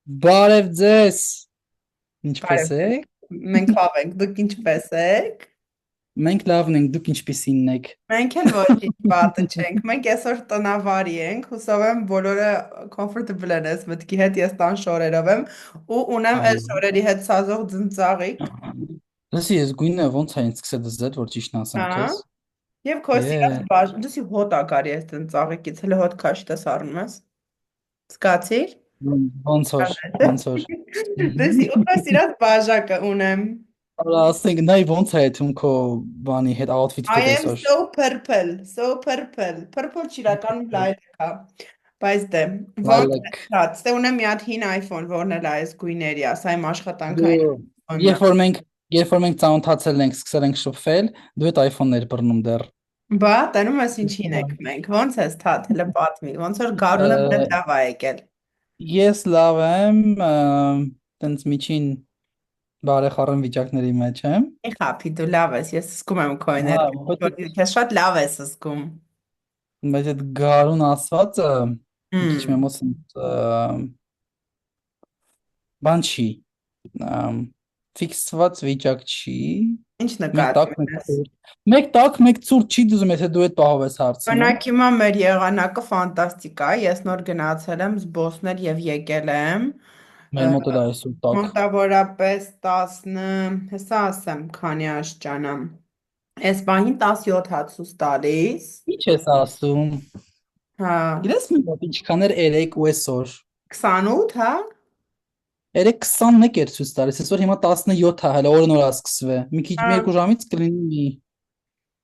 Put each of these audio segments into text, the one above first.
Բարև ձեզ։ Ինչպե՞ս Բարև ձեզ։ եք։ Մենք լավ ենք, դուք ինչպե՞ս եք։ Մենք լավն ենք, դուք ինչպիսինն եք։ Մենք էլ ոչինչ պատը չենք։ Մենք այսօր տնավարի ենք, հուսով եմ բոլորը comfortable են այս մտքի հետ, ես տան շորերով եմ ու ունեմ այս Այո։ շորերի հետ սազող ձնծաղիկ։ Լսի, ես գույնը ոնց է ինձ սկսել դզել, որ ճիշտն ասեմ Հա։ քեզ։ Եվ քո սիրած Է, դուսի հոտ ակարի այս ձնծաղիկից, հələ հոտ քաշ դες առնում ես։ Զգացիր։ ոնց որ, ոնց որ։ Դեսի ու քո սիրած բաժակը ունեմ։ Արա ասենք, նայ ոնց է թում քո բանի հետ I outfit-քիդ am այսօր։ so purple, so purple։ Purple չիրականում լայլք է։ Բայց դե, ոնց է Լալեք։ ստաց, դե ունեմ մի հատ հին iPhone, որն էլ այս գույների, ասա իմ Դու աշխատանքային iPhone-ն է։ երբ որ մենք երբ որ մենք ծանոթացել ենք, սկսել ենք շփվել, դու այդ iPhone-ներ բռնում դեռ։ Բա, տենում ես ինչին եք մենք, ոնց է ստաց, հələ պատմի, ոնց որ գարունը Ա, մեծ լավ է եկել։ Ես լավ եմ, տենց միջին բարեխառն վիճակների մեջ եմ։ Մի խափի, դու լավ ես, ես զգում եմ քո Հա, էներգիան, որ քեզ շատ լավ ես զգում։ բայց այդ գարուն ասվածը մի քիչ Հմ, մեմոս բան չի, ամ, ֆիքսված վիճակ չի։ ինչ Մեկ նկատի տակ, մեկ ունես։ ցուրտ։ Մեկ տակ, մեկ ցուրտ չի դուզում, եթե դու այդ պահով ես հարցնում։ Օրինակ հիմա մեր եղանակը ֆանտաստիկա է, ես նոր գնացել եմ զբոսնել եւ եկել եմ։ Մեր մոտ էլ այսօր տակ։ Մոտավորապես 10, հեսա ասեմ, քանի ashճան եմ։ Այս պահին 17 հատ ցույց տալիս։ Ինչ ես ասում։ Հա, Գիտես մի մոտ ինչքան էր 3 ու այսօր։ 28, հա։ 3:21 էր ցույց տալիս, այսօր հիմա 17 է, հələ օրը նոր է սկսվել։ Մի քիչ Հա, մի երկու ժամից կլինի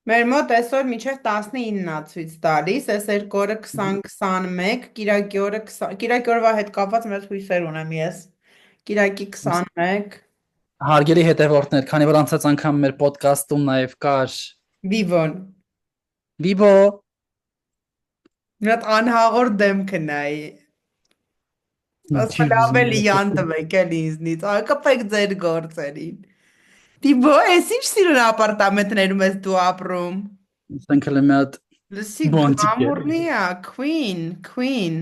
մեր մոտ այսօր մինչև 19-ն է ցույց տալիս, այս երկու օրը 20-21, Կիրակի օրը 20, Կիրակի օրվա հետ կապված մեծ հույսեր ունեմ ես։ Կիրակի 21, հարգելի հետևորդներ, քանի որ անցած անգամ մեր ոդկասթում նաև կար Վիվոն։ Vivo Մի հատ անհաղոր դեմքը նայի։ չի Ասա լավ ուզում է լիան տվեք էլ ինձնից, կպեք ձեր գործերին։ Տիբո, ես ինչ սիրուն ապարտամենտներում ես դու ապրում։ ասենք հələ մի հատ Լսի, բանտիկ է։ գլամուրնի է, Queen։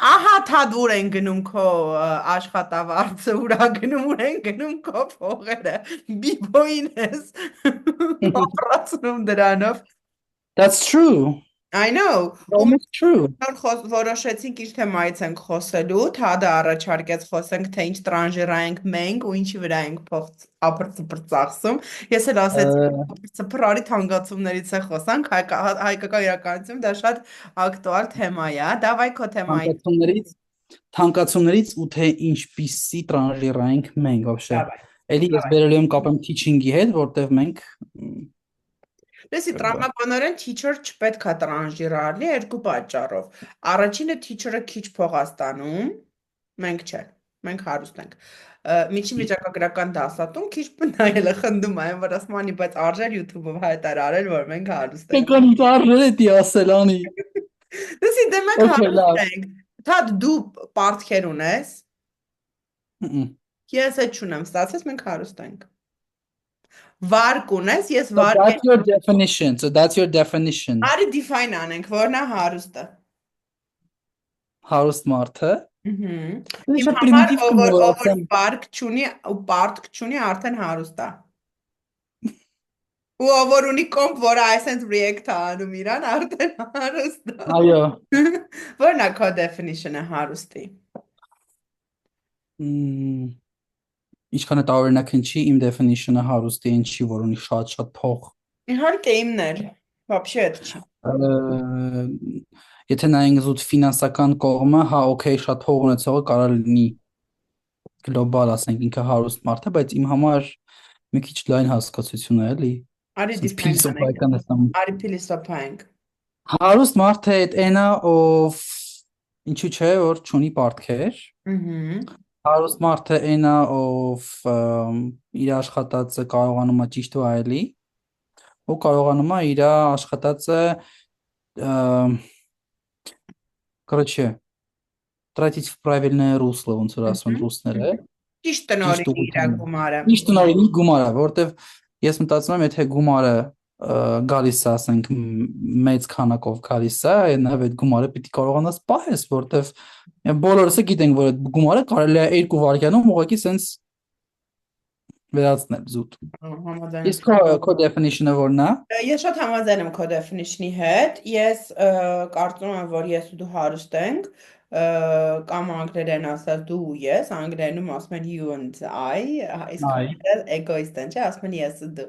Ահա թա դուր են գնում քո աշխատավարձը, ուրա գնում, ուր են գնում քո փողերը։ Բիբոին ես ապրացնում դրանով։ That's true. I know։ Ու Almost true. նոր որոշեցինք իր թեմայից ենք խոսելու, Թադը առաջարկեց խոսենք, թե ինչ տրանժիրայինք մենք ու ինչի վրա ենք փող ապրծպրծախսում։ Ես էլ ասեցի, ծփրարի թանկացումներից է խոսանք, հայկական իրականություն, դա շատ ակտուալ թեմա է։ Դավայ քո թեմայի։ Թանկացումներից թանկացումներից ու թե ինչպիսի տրանժիրայինք մենք вообще։ Դավայ։ Էլի ես բերելու եմ կապեմ teaching-ի հետ, որտեվ մենք Լսի, как бы տրամաբանորեն teacher չպետք է տրանժիրարլի երկու պատճառով։ Առաջինը teacher-ը քիչ փող է ստանում, մենք չէ, մենք հարուստ ենք։ Միջին վիճակագրական դասատուն քիչ նայել է խնդում է, որ ասմանի, բայց արժեր YouTube-ով հայտարարել, որ մենք հարուստ ենք։ Եկան ինտերներ էդի ասել անի։ Լսի, դե մենք Okay, հարուստ լավ։ ենք։ Թա դու պարտքեր ունես, Mm-mm. ես էլ չունեմ, ստացես մենք հարուստ ենք։ Վարկ ունես, ես So վարկ that's եմ։ your definition. So that's your definition. Արի define անենք, որն է հարուստը։ Հարուստ մարդը։ Դա Իմ շատ համար պրիմիտիվ ով որ կմոռացեմ։ վարկ չունի ու պարտք չունի, արդեն հարուստ է։ Ու ով որ ունի կոմպ, որը այսենց react-ը անում իրան, արդեն հարուստ է։ Այո։ Որն է քո definition-ը հարուստի։ Մմ, Ինչքան է տարօրինակ ինչի իմ definition-ը հարուստի ինչի, որ ունի շատ-շատ փող։ Իհարկե իմն էլ։ Вообще это չի։ Ա, Եթե նայենք զուտ ֆինանսական կողմը, հա, օքեյ, շատ փող ունեցողը կարող է լինի գլոբալ, ասենք, ինքը հարուստ մարդ է, բայց իմ համար մի քիչ լայն հասկացություն է, էլի։ Արի Սենց define անենք։ փիլիսոփայական է։ Արի փիլիսոփայենք։ Հարուստ մարդը այդ այնա, ով ինչու՞ չէ, որ չունի պարտքեր։ Ահա։ Հարուստ մարդը այնա, ով իր աշխատածը կարողանում է ճիշտ վայելի, ու կարողանում է իր աշխատածը короче, тратить в правильное русло, ոնց որ ասում են ռուսները, Ճիշտ ճիշտ տնօրինի իր ուղղությամբ։ գումարը։ Ճիշտ տնօրինի գումարը, որովհետև ես մտածում եմ, եթե գումարը գալիս է, ասենք մեծ քանակով գալիս է, նաև այդ գումարը պիտի կարողանաս պահես, որտեվ բոլորս գիտենք, որ այդ գումարը կարելի է 2 վայրկյանում ուղղակի սենց վերացնել զուտ։ Համաձայն եմ։ Իսկ քո definition-ը որն է։ Ես շատ համաձայն եմ քո definition-ի հետ։ Ես կարծում եմ, որ ես ու դու հարուստ ենք, կամ անգլերեն ասած դու ու ես, անգլերենում ասում են you and I, իսկ Այ։ հայերեն էգոիստ են, չէ, ասում են ես ու դու։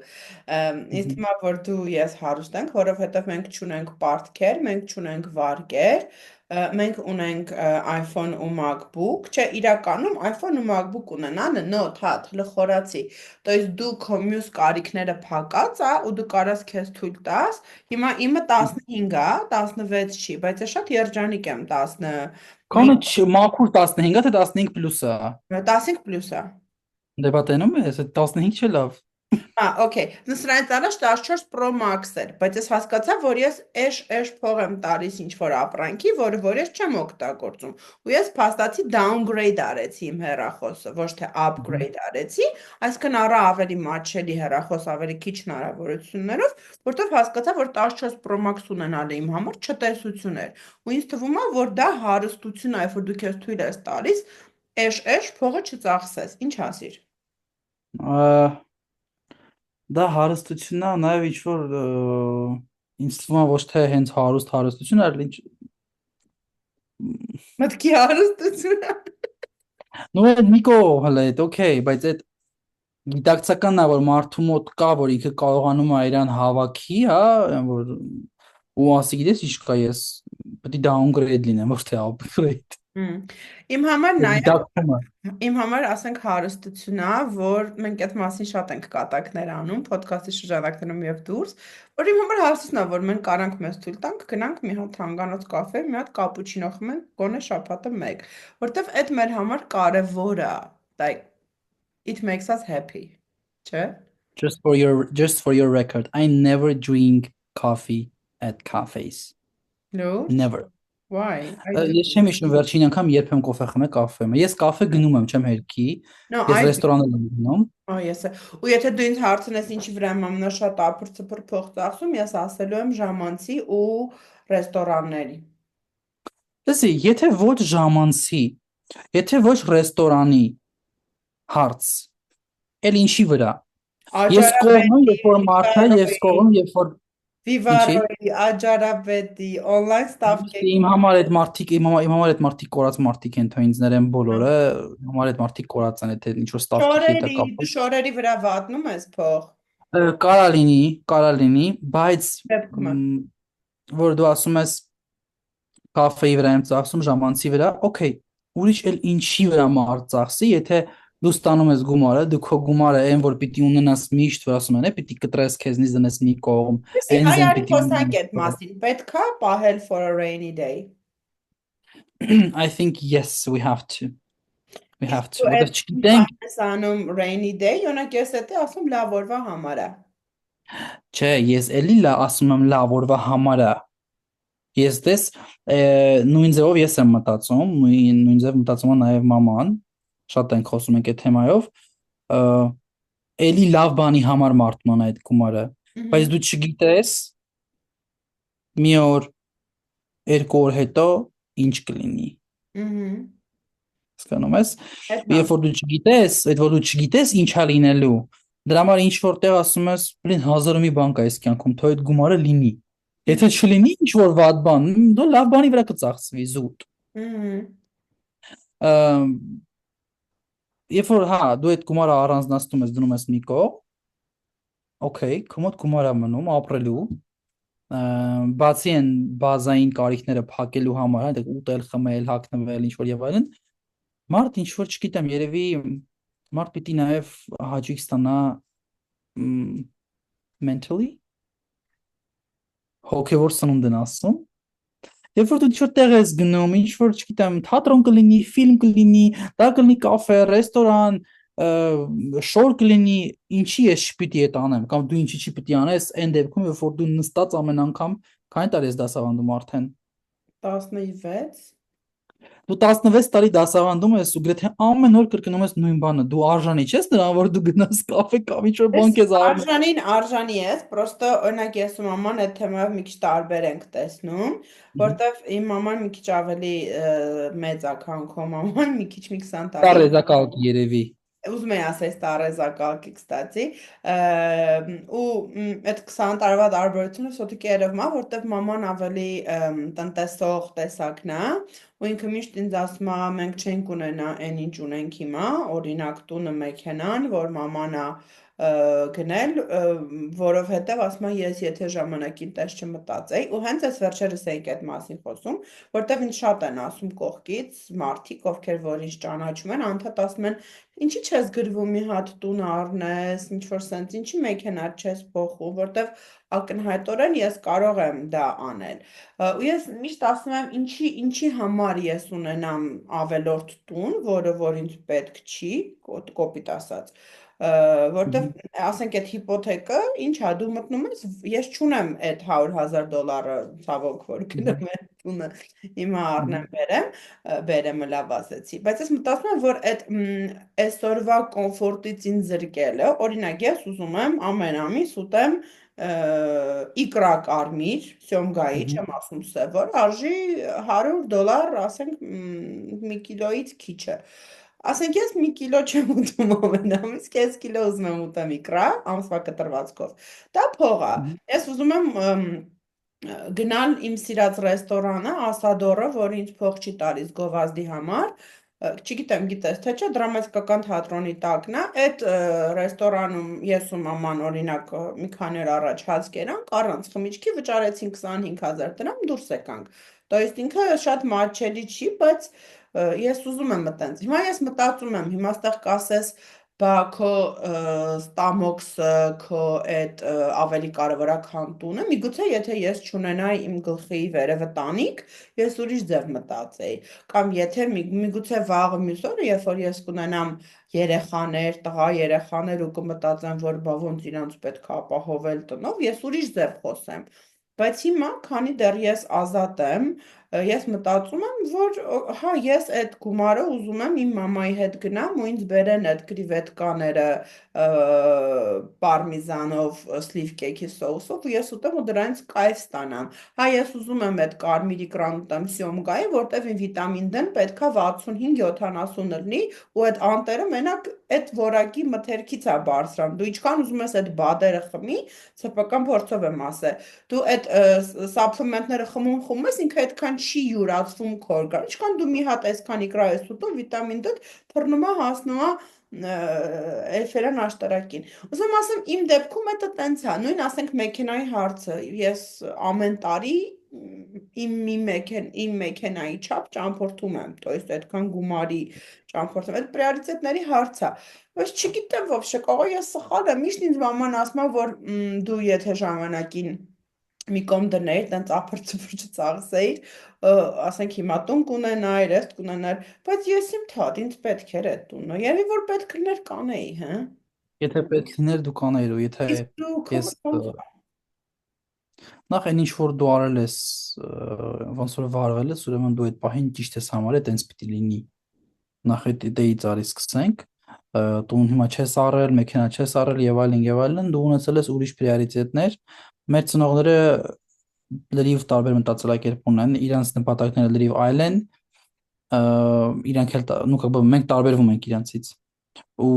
Ինձ թվում է, որ դու ու ես հարուստ ենք, որովհետև մենք չունենք պարտքեր, մենք չունենք վարկեր, մենք ունենք iPhone ու MacBook, չէ, իրականում iPhone ու MacBook ունենալը նոթ, հա, հլխորացի։ То есть դու քո մյուս կարիքները փակած ա ու դու կարաս քեզ թույլ տաս։ Հիմա իմը 15 ա, 16 չի, բայց ես շատ երջանիկ եմ 15, Քոնը մաքուր 15-ը թե 15 պլյուսը։ 15 պլյուս ա։ Դեպատենում ես, այդ 15 չէ լավ։ Okay, սրանից առաջ 14 Pro Max էր, բայց ես հասկացա, որ ես էշ փող եմ տալիս ինչ որ ապրանքի, որ ես չեմ օգտագործում։ Ու ես փաստացի downgrade արեցի իմ հեռախոսը, ոչ թե upgrade արեցի, այսինքն առա ավելի մատչելի հեռախոս, ավելի քիչ հնարավորություններով, որտեղ հասկացա, որ 14 Pro Max ունենալը իմ համար չտեսություն էր։ Ու ինձ թվում է, որ դա հարստություն է, որ դու քեզ թույլ ես տալիս, էշ փողը չծախսես։ Ինչ ասիր։ Դա հարստությունն է, նաև ինչ որ ինձ թվում է ոչ թե հենց հարստություն, այլ ինչ Մտքի հարստություն։ նո այդ Նիկո հələ այդ օքեյ, բայց այդ գիտակցականն է, որ մարդու մոտ կա, որ ինքը կարողանում է իրան հավաքի, հա, որ ու ասի գիտես ինչ կա, ես պետք է downgrade լինեմ, ոչ թե upgrade։ Իմ համար նաև Գիտակցումը։ Իմ համար ասենք հարստություն է, որ մենք այդ մասին շատ ենք կատակներ անում ոդքասթի շրջանակներում եւ դուրս, որ իմ համար հարստություն է, որ մենք կարանք մեզ թույլ տանք, գնանք մի հատ հանգանոց կաֆե, մի հատ կապուչինո խմենք, գոնե շաբաթը մեկ, որտեվ այդ մեր համար կարևոր է, like it makes us happy, չէ՞։ Just for your record, I never drink coffee at cafes. Լուրջ, Never. why? I do. Ես չեմ հիշում վերջին անգամ երբ եմ կոֆե խմել կաֆե։ Ես կաֆե գնում եմ, չեմ հերքի։ No, Ես I do. ռեստորաններ եմ գնում։ Ես ու եթե դու ինձ հարցնես ինչի վրա եմ ամենաշատ ապրծպր փող ծախսում, ես ասելու եմ ժամանցի ու ռեստորանների։ Լսի, եթե ոչ ժամանցի, եթե ոչ ռեստորանի հարց, էլ ինչի վրա։ Ես կողմ եմ, Աջարաբեդի, երբ որ մարդ է, ես կողմ, երբ որ ինչի։ Վիվարոյի, Աջարաբեդի, on-line Իմ ստավկերի։ համար այդ մարդիկ, իմ համար այդ մարդիկ կորած մարդիկ են, թող ինձ ներեն բոլորը, իմ համար այդ մարդիկ կորած են, եթե ինչ որ ստավքի հետ է Դու կապված։ շորերի վրա վատնում ես փող։ Կարա լինի, բայց Դեպքում է։ որ դու ասում ես կաֆեի վրա եմ ծախսում, ժամանցի վրա, օքեյ, ուրիշ էլ ինչի վրա մարդ ծախսի, եթե դու ստանում ես գումարը, դու քո գումարը այն որ պիտի ունենաս միշտ, որ ասում են, է պիտի կտրես քեզնից դնես մի կողմ, Լսի, այն հայ զեն արի պիտի խոսանք այդ ունենաս։ մասին։ Պետք է պահել for a rainy day։ I think yes, we have to. We Իսկ have to. դու Որտեղ այդ չգիտենք, բանես անում rainy day, օրինակ ես էդի ասում լավ օրվա համար է։ չէ, ես էլի լա ասում եմ լավ օրվա համար է։ Ես դες նույն ձևով ես եմ մտածում, նույն ձև մտածում է նաև մաման, շատ ենք խոսում ենք այդ թեմայով, էլի լավ բանի համար մարդման այդ գումարը, բայց դու չգիտես մի օր, երկու օր հետո ինչ կլինի։ Հասկանում ես։ Երբ որ դու չգիտես, այդ որ դու չգիտես ինչ է լինելու, դրա համար ինչ որտեղ ասում ես, բլին 1000 ու մի բան կա այս կյանքում, թող այդ գումարը լինի։ Եթե չլինի ինչ որ վատ բան, դու լավ բանի վրա կծախսվի զուտ։ Երբ որ հա, դու այդ գումարը առանձնացնում ես, դնում ես մի կողմ, օքեյ, քո մոտ գումար է մնում ապրելու, բացի այն բազային կարիքները փակելու համար, այնտեղ ուտել, խմել, հագնվել, ինչ որ եւ այլն, մարդ ինչ որ չգիտեմ, երևի մարդ պիտի նաև հաճույք ստանա mentally հոգևոր սնունդ են ասում։ Երբ որ դու ինչ-որ տեղ ես գնում, ինչ-որ, չգիտեմ, թատրոն կլինի, ֆիլմ կլինի, դա կլինի կաֆե, ռեստորան, շոր կլինի, ինչի ես չպիտի այդ անեմ, կամ դու ինչի չի պիտի անես, այն դեպքում, երբ որ դու նստած ամեն անգամ, քանի տարի ես դասավանդում արդեն։ 16 Դու 16 տարի դասավանդում ես ու գրեթե ամեն օր կրկնում ես նույն բանը։ Դու արժանի չես նրան, որ դու գնաս կաֆե կամ ինչ-որ Ես բան քեզ առնի։ արժանի ես, պրոստը օրինակ ես ու մաման այդ թեմայով մի քիչ տարբեր ենք տեսնում, որտեվ իմ մաման մի քիչ ավելի մեծ է, քան քո մաման, մի քիչ մի 20 Դա տարի։ ռեզակալ երևի։ Ուզում եի ասել старая закалки, кстати, ու այդ 20 տարվա տարբերությունը սոտիկի երևում է, որտեվ մաման ավելի տնտեսող տեսակն է, ու ինքը միշտ ինձ ասում է, մենք չենք ունենա այն ինչ ունենք հիմա, օրինակ տունը, մեքենան, որ մաման է գնել, որովհետև ասում է, ես եթե ժամանակին տես չմտածեի, ու հենց այս վերջերս էինք այդ մասին խոսում, որտեվ ինձ շատ են ասում կողքից մարդիկ, ովքեր որ ինձ ճանաչում են, անդադ ասում են, ինչի՞ չես գրվում մի հատ տուն առնես, ինչ որ սենց, ինչի մեքենա չես փոխում, որտեվ ակնհայտորեն ես կարող եմ դա անել։ Ու ես միշտ ասում եմ, ինչի համար ես ունենամ ավելորդ տուն, որը որ ինձ պետք չի, կոպիտ ասած, որտեվ ասենք այդ հիպոթեկը, ինչա դու մտնում ես, ես չունեմ այդ $100,000, ցավոք որ գնեմ այդ տունը հիմա առնեմ բերեմ լավ ասեցի, բայց ես մտածում եմ, որ այդ այսօրվա կոմֆորտից ինձ զրկելը, օրինակ ես ուզում եմ ամեն ամիս ուտեմ իկրա կարմիր, սյոմգայի, չեմ ասում սև, որ արժի $100, ասենք մի կիլոից քիչ է։ Ասենք ես մի կիլո չեմ ուտում ամեն ամիս, կես կիլո ուզում եմ ուտեմ իկրա, ամսվա կտրվածքով։ Դա փող է։ Ես ուզում եմ գնալ իմ սիրած ռեստորանը, Ասադորը, որ ինձ փող չի տալիս գովազդի համար, չգիտեմ, գիտես թե չէ, դրամատիկական թատրոնի տակն է, այդ ռեստորանում ես ու մաման օրինակ մի քանի օր առաջ հաց կերանք, առանց խմիչքի վճարեցին 25,000 դրամ, դուրս եկանք։ То есть ինքը շատ մատչելի չի, բայց ես ուզում եմ այտենց։ Հիմա ես մտածում եմ, հիմա ստեղ կասես, բա քո ստամոքսը, քո այդ ավելի կարևորա քան տունը, միգուցե եթե ես չունենայի իմ գլխի վերևը տանիք, ես ուրիշ ձև մտածեի, կամ եթե միգուցե վաղը մյուս օրը, երբ որ ես կունենամ երեխաներ, տղա երեխաներ ու կմտածեմ, որ բա ոնց իրանց պետք է ապահովել տնով, ես ուրիշ ձև խոսեմ։ Բայց հիմա, քանի դեռ ես ազատ եմ, ես մտածում եմ, որ հա, ես այդ գումարը ուզում եմ իմ մամայի հետ գնամ ու ինձ բերեն այդ կրիվետկաները պարմիզանով, սլիվկեքի սոուսով ու ես ուտեմ ու դրանից կայֆ ստանամ։ Հա, ես ուզում եմ այդ կարմիր իկրան ուտեմ սյոմգայի, որտեվ վիտամին D-ն պետքա 65-70 լինի ու այդ անտերը մենակ այդ որակի մթերքից է բարձրանում։ Դու ինչքան ուզում ես այդ բադերը խմի, սեփական փորձով եմ ասել։ Դու այդ սապլեմենտները խմում ես, ինքը այդքան չի յուրացվում քոր գար։ Ինչքան դու մի հատ այսքան իկրա ես ուտում, վիտամին D թռնում է, հասնում է էլֆերան աշտարակին։ Ուզում ասեմ, իմ դեպքում դա տենց է, նույն ասենք մեքենայի հարցը։ Ես ամեն տարի իմ մեքենայի չափ ճամփորդում եմ, то есть այդքան գումարի ճամփորդում։ Այդ պրիորիտետների հարց է։ Բայց չգիտեմ вообще, կարող ես սխալ եմ։ Միշտ ինձ մաման ասում է, որ դու եթե ժամանակին մի կողմ դներ, տենց ափր-ծփր չծախսեիր, ասենք հիմա տուն կունենայր, էս կունենայր, բայց ես իմ թատ, ինձ պետք էր այդ տունը։ Երևի որ պետք լիներ կանեի, հա։ Եթե պետք լիներ դու կանեիր, ու եթե Իսկ դու ես ոնց նախ այն ինչ որ դու արել ես, ոնց որ վարվել ես, ուրեմն դու այդ պահին ճիշտ ես համարել, տենց պիտի լինի։ Նախ այդ դեից արի սկսենք, տուն հիմա չես առել, մեքենա չես առել եւ այլն, դու ունեցել ես ուրիշ պրիորիտետներ։ Մեր ծնողները լրիվ տարբեր մտածելակերպ ունեն, իրանց նպատակները լրիվ այլ են, իրանք էլ նու как бы մենք տարբերվում ենք իրանցից։ Ու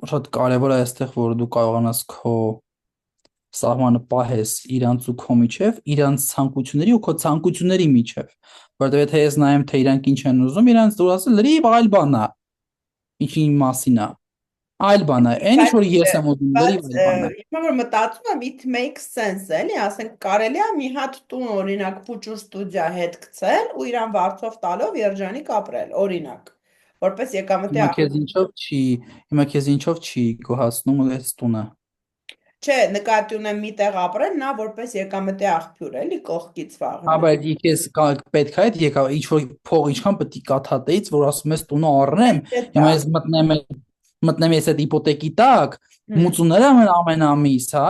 շատ կարևոր է այստեղ, որ դու կարողանաս քո սահմանը պահես իրանց ու քո միջև, իրանց ցանկությունների ու քո ցանկությունների միջև, որովհետև եթե ես նայեմ թե իրանք ինչ են ուզում, իրանց դու ասել լրիվ այլ բան է, ինչի մասին է, այլ բան է, այն ինչ որ ես եմ ուզում, լրիվ այլ բան է։ հիմա որ մտածում եմ, it makes sense, էլի, ասենք կարելի է մի հատ տուն օրինակ Future Studio հետ գցել ու իրան վարձով տալով երջանիկ ապրել, օրինակ, որպես եկամտի Հիմա քեզ ինչով չի, հիմա քեզ ինչով չի գոհացնում այս տունը։ Չէ, նկատի ունեմ մի տեղ ապրել, նա որպես եկամտի աղբյուր, էլի կողքից Հա, վաղը։ բայց քեզ պետք է այդ եկա ինչ որ փող ինչքան պետք է կաթատեից, որ ասում ես տունը առնեմ, Դա հիմա ես մտնեմ ես այդ հիպոթեկի տակ, մուծումները ամեն ամիս, հա,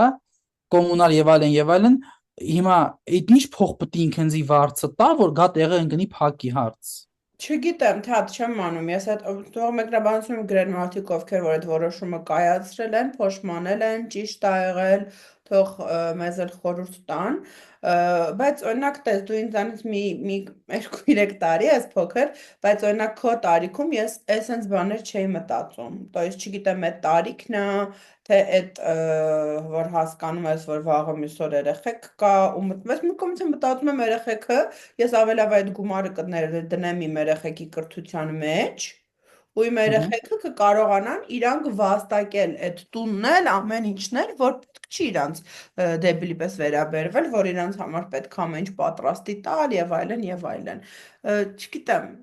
կոմունալ եւ այլն, Հիմա այդ ինչ փող պետք է ինքնզի վարձը տա, որ գա տեղը ընկնի փակի հարց։ Չգիտեմ, թե հատ չեմ անում, ես այդ թող մեկնաբանությունում գրեն մարդիկ, ովքեր որ այդ որոշումը կայացրել են, փոշմանել են, ճիշտ ա եղել, թող մեզ էլ խորհուրդ տան, բայց օրինակ տես դու ինձանից մի 2-3 տարի ես փոքր, բայց օրինակ քո տարիքում ես այսենց բաներ չէի մտածում, то есть չգիտեմ այդ տարիքն է, թե այդ որ հասկանում ես, որ վաղը մյուս օր երեխեք կա ու մտածում մի կողմից մտածում եմ երեխեքը ես ավելավ այդ գումարը դնեմ իմ երեխեքի կրթության մեջ ու իմ Ահա։ երեխեքը կկարողանան իրանք վաստակել այդ տունն էլ ամեն ինչն էլ որ պետք չի իրանք դեբիլի պես վերաբերվել որ իրանք համար պետք է ամեն ինչ պատրաստի տալ եւ այլն եւ այլն չգիտեմ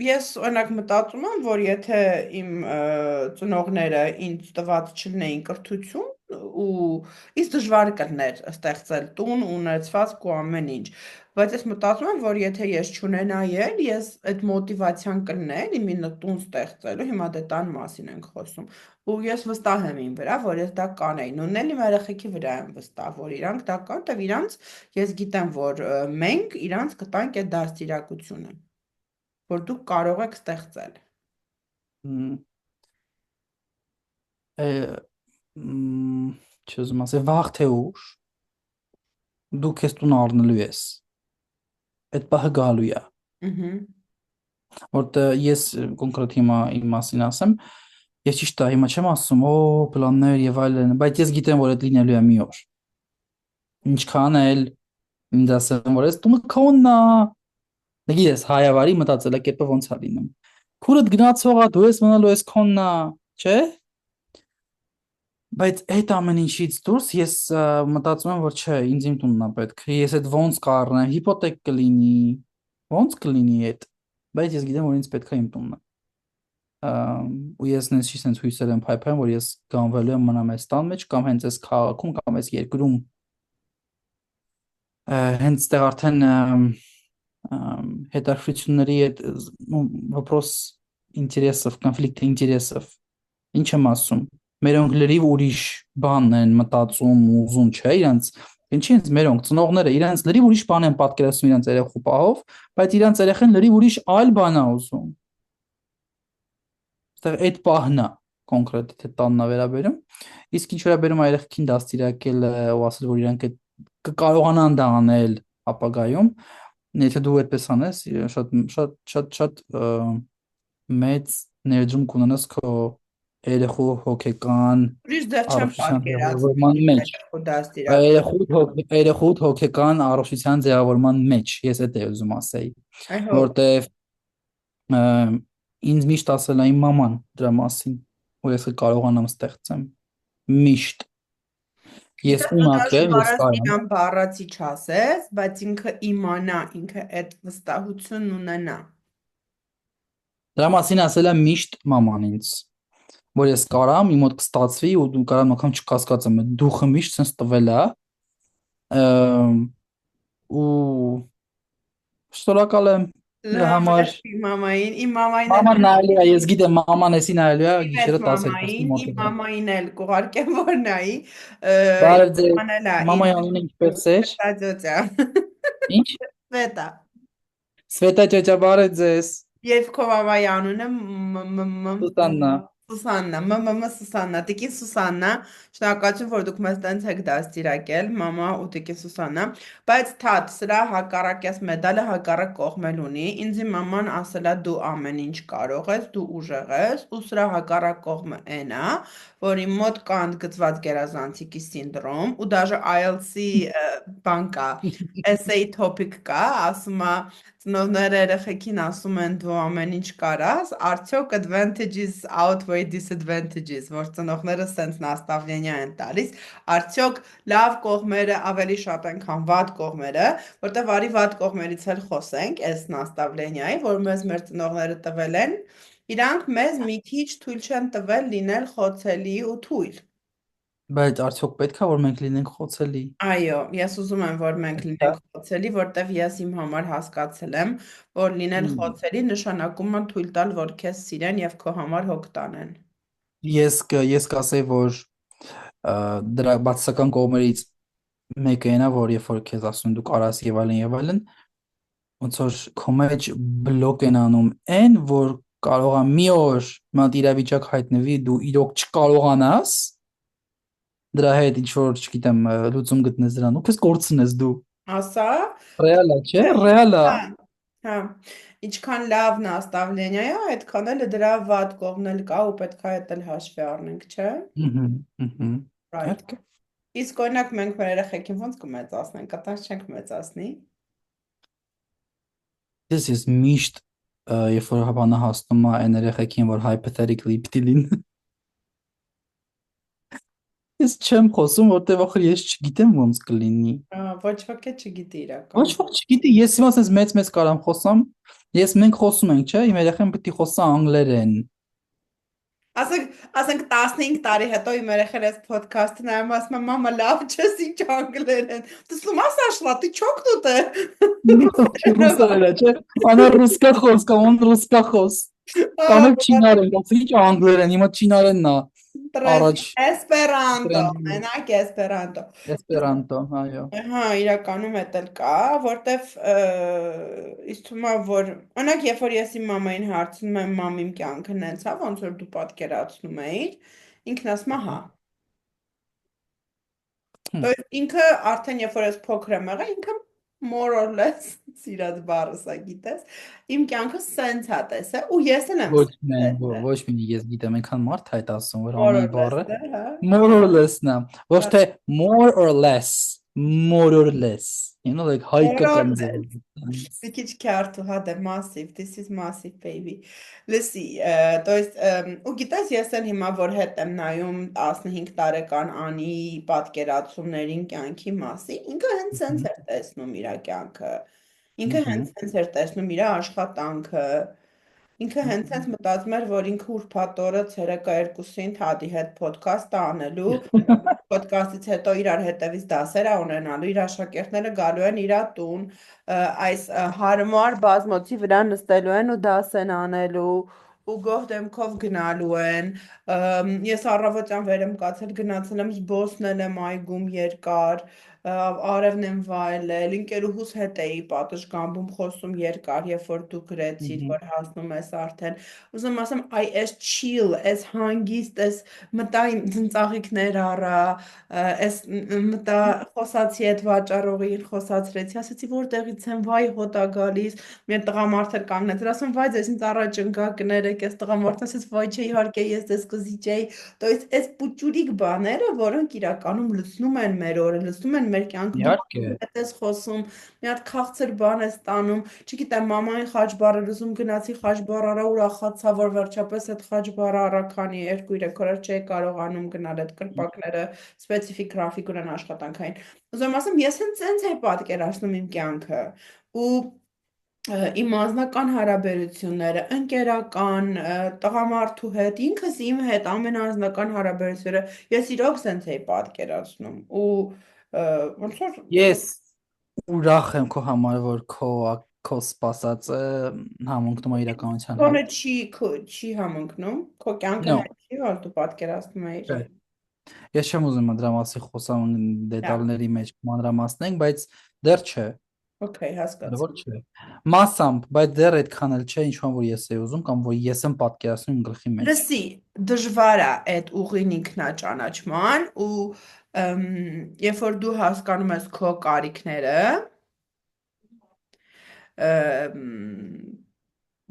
ես օրինակ մտածում եմ, որ եթե իմ ծնողները ինձ տված չլինեին կրթություն ու ինձ դժվար կլներ ստեղծել տուն, ունեցվածք ու ամեն ինչ, բայց ես մտածում եմ, որ եթե ես չունենայի էլ, ես այդ մոտիվացիան կլներ իմ ինը տուն ստեղծելու, հիմա դե տան մասին ենք խոսում, ու ես վստահ եմ իմ վրա, որ ես դա կանեի, նույնն էլ իմ երեխեքի վրա եմ վստահ, որ իրանք դա կան, տեղ իրանք ես գիտեմ, որ մենք իրանք կտանք այդ դաստիարակությունը որ դուք կարող եք ստեղծել։ Մ, է, մ, Չուզում ասել վաղ թե ուշ դու քեզ տուն առնելու ես։ Այդ պահը գալու է։ Ահա։ Որտեղ ես կոնկրետ հիմա իմ մասին ասեմ, ես ճիշտ է հիմա չեմ ասում, օ, պլաններ եւ այլն, բայց ես գիտեմ, որ այդ լինելու է մի օր։ Ինչքան էլ ինձ ասեմ, որ այս տունը քոնն է, նգիտես հայավարի մտածելակերպը ոնց է լինում։ Քուրդ գնացողա դու ես մնալու ես քոնն է, չէ՞։ Բայց այդ ամեն ինչից դուրս ես մտածում եմ, որ չէ, ինձ իմ տունն է պետք։ Ես այդ ոնց կառնեմ, հիպոթեկ կլինի, ոնց կլինի այդ, բայց ես գիտեմ, որ ինձ պետք է իմ տունն։ Ու ես նենց հույսեր եմ փայփայում, որ ես գանվելու եմ մնամ այս տան մեջ կամ հենց այս քաղաքում կամ այս երկրում հենց այդտեղ արդեն հետաքրքրությունների այդ вопрос интересов, конфликта интересов։ Ինչ եմ ասում։ Մերոնք լրիվ ուրիշ բան են մտածում ու ուզում, չէ՞, իրանց ինչի՞ ինձ մերոնք ծնողները իրանց լրիվ ուրիշ բան են պատկերացնում իրանց երեխու պահով, բայց իրանց երեխան լրիվ ուրիշ այլ բան է ուզում։ Այստեղ այդ պահն է կոնկրետ թե տաննա վերաբերում։ Իսկ ինչ վերաբերում է երեխին դաստիարակել ու ասել, որ իրանք այդ կկարողանան դա անել ապագայում, եթե դու այդպես անես, շատ շատ շատ շատ մեծ ներդրում կունենաս քո երեխու հոգեկան Ուրիշ ձև չեմ առողջության պատկերացնում ձևավորման մեջ։ երեխու դաստիարակել։ Երեխու հոգեկան առողջության ձևավորման մեջ, ես այդ եմ ուզում ասեի, I hope։ որտեվ ինձ միշտ ասել է իմ մաման դրա մասին, որ ես կարողանամ ստեղծեմ միշտ։ Ես Գիտես, դու ունակ դաժե եմ, ես բարած կարամ։ իրան բառացի չասես, բայց ինքը իմանա, ինքը այդ վստահությունն ունենա։ Դրա մասին ասել է միշտ մաման ինձ, որ ես կարամ, իմ մոտ կստացվի ու դու կարամ անգամ չկասկածեմ, դուխը միշտ sense տվել է, ու շնորհակալ եմ դրա համար։ Իմ մամային էլ Մաման նայելի է, ես գիտեմ մաման էսի նայելու է Իմ գիշերը 12-ի մամային, իմ մոտակա։ մամային էլ կուղարկեմ որ նայի, Բարև ձեզ։ իմանել է, Մամայի անունը ինչպես էր։ Տաձոցя, Ինչ։ Վետա, Սվետա ճաճա, բարև ձեզ։ Եվ քո մամայի անունը Սուսաննա։ Սուսաննա, Սուսաննա, տիկին Սուսաննա, շնորհակալություն, որ դուք մեզ տենց եք դաստիարակել, մամա ու տիկին Սուսաննա, բայց թաթ, սրա հակառակյաս մեդալը հակառակ կողմել ունի, ինձ իմ մաման ասելա դու ամեն ինչ կարող ես, դու ուժեղ ես, ու սրա հակառակ կողմը այն է, որ իմ մոտ կա ընդգծված գերազանցիկի սինդրոմ, ու դաժե IELTS-ի բան կա, essay topic կա, ասում է ծնողները երեխեքին ասում են դու ամեն ինչ կարաս, արդյոք advantages outweigh disadvantages, որ ծնողները սենց նաստավլենիա են տալիս, արդյոք լավ կողմերը ավելի շատ են, քան վատ կողմերը, որտեղ արի վատ կողմերից էլ խոսենք, այս նաստավլենիայի, որ մեզ մեր ծնողները տվել են, իրանք մեզ մի քիչ թույլ չեն տվել լինել խոցելի ու թույլ։ Բայց արդյոք պետք է որ մենք լինենք խոցելի։ Այո, ես ուզում եմ, որ մենք Հա։ լինենք խոցելի, որտեվ ես իմ համար հասկացել եմ, որ լինել Հմ, խոցելի նշանակում է թույլ տալ, որ քեզ սիրեն եւ քո համար հոգ տանեն։ ես կասեի, որ դրա բացասական կողմերից Մեկը այնա, որ երբ որ քեզ ասում դու կարաս եւ այլն, ոնց որ քո մեջ բլոկ են անում այն, որ կարողա մի օր մի հատ իրավիճակ հայտնվի, դու իրոք չկարողանաս դրա հետ ինչ որ, չգիտեմ, լուծում գտնես դրան, ու քեզ կորցնես դու։ Ասա, Ռեալ է, չէ՞, ռեալ է։ հա, հա, ինչքան լավն է ստավլենիա, այդքան էլ դրա վատ կողմն էլ կա ու պետք է այդ էլ հաշվի առնենք, չէ՞։ Ըհը։ Right։ Իհարկե։ Իսկ օրինակ մենք մեր երեխեքին ոնց կմեծացնենք, կտած չենք մեծացնի։ This is միշտ երբ որ հավանա հասնում է այն երեխեքին, որ hypothetically պիտի լինի։ Ես չեմ խոսում, որտեղ ախր ես չգիտեմ ոնց կլինի։ Ոչ ոք է չգիտի Ոչ իրականում։ ոք չգիտի, ես հիմա ասես մեծ կարամ խոսամ, մենք խոսում ենք, չէ՞, իմ երեխան պետք է խոսա անգլերեն։ Ասենք 15 տարի հետո իմ երեխան այս ոդքասթը նայում ասում է մամա լավ չես ինչ անգլերեն։ Ты с ума сошла? Ты чокнутая? Ռուսերենը, չէ՞։ Անա ռուսկախոս, կամ он ռուսկախոս։ Կամ էլ չինարեն, ասի ինչ անգլերեն, հիմա չինարենն է առաջ Էսպերանտո, տրենդի։ մենակ էսպերանտո։ Էսպերանտո, այո։ Հա, իրականում էդ էլ կա, որտեվ ինձ թվում է, որ օրինակ երբ որ ես իմ մամային հարցնում եմ մամ իմ կյանքը նենց է, ոնց որ դու պատկերացնում էիր, ինքն ասում է հա։ Հմ, То есть ինքը արդեն երբ որ ես փոքր եմ եղել, ինքը more or less սիրած բառը սա գիտես, իմ կյանքը սենց է տեսել ու ես էլ եմ Ոչ սենց միայն, տեսել։ ոչ միայն ես գիտեմ, այնքան մարդ է այդ ասում, որ More անի or less, բառը հա։ more or less-ն է, ոչ Հա, թե more or less, more or less, like more or հայկական less։ ձևով։ Մի քիչ քյարթ ու հա դե massive, this is massive baby։ Լսի, то есть ու գիտես ես էլ հիմա որ հետ եմ նայում 15 տարեկան Անի պատկերացումներին կյանքի մասին, ինքը հենց սենց էր տեսնում իր կյանքը։ Ինքը Ահա, հենց սենց էր տեսնում իր աշխատանքը։ Ինքը հենց հենց մտածում էր, որ ինքը ուրբաթ օրը ցերեկը 2-ին Թադի հետ ոդքաստ է անելու, ոդքասթից հետո իրար հետևից դասեր է ունենալու, իր աշակերտները գալու են իր տուն, այս հարմար բազմոցի վրա նստելու են ու դաս են անելու, ու գոհ դեմքով գնալու են։ Ես առավոտյան վեր եմ կացել, գնացել եմ զբոսնել եմ այգում երկար, արևն եմ վայելել, ընկերուհուս հետ էի պատշգամբում խոսում երկար, երբ որ դու գրեցիր, որ հասնում ես արդեն։ Ուզում ասեմ, այ էս chill, էս հանգիստ, էս մտա իմ ծնծաղիկներ առա, էս մտա խոսացի այդ վաճառողին, խոսացրեցի, ասացի որտեղից եմ, վայ հոտ ա գալիս, մի հատ տղամարդ էր կանգնած, էր ասում, վայ ձեզ ինձ առաջ ընկա կներեք, էս տղամարդն ասեց, վայ չէ իհարկե ես ձեզ կզիջեի, то есть այս պուճուրիկ բաները, որոնք իրականում լցնում են մեր օրը, լցնում են մեր կյանքը, դու իհարկե, հետ ես խոսում, մի հատ քաղցր բան ես տանում, չգիտեմ, մամային խաչբար էր ուզում գնացի խաչբար արա, ուրախացա, որ վերջապես այդ խաչբարը արա, քանի 2-3 օր չէի կարողանում գնալ այդ կրպակները սպეციფიկ գրաֆիկ ունեն աշխատանքային։ Ուզում ասեմ, ես հենց սենց էի պատկերացնում իմ կյանքը ու իմ անձնական հարաբերությունները, ընկերական, տղամարդու հետ, ինքս իմ հետ ամենաանձնական հարաբերությունները ես իրոք սենց էի պատկերացնում ու ոնց որ ես ուրախ եմ քո համար, որ քո սպասածը համընկնում է իրականության քոնը հետ։ չի համընկնում, քո կյանքը No, հենց չի, որ դու պատկերացնում էիր։ չէ, ես չեմ ուզում դրա մասի խոսամ Լավ, դետալների մեջ մանրամասնենք, բայց դեռ չէ, օքեյ, դեռ հասկացա։ չէ։ Մասամբ, բայց դեռ այդքան էլ չէ, ինչ որ ես էի ուզում կամ որ ես եմ պատկերացնում իմ գլխի մեջ։ Լսի, դժվար է այդ ուղին ինքնաճանաչման ու երբ որ դու հասկանում ես քո կարիքները,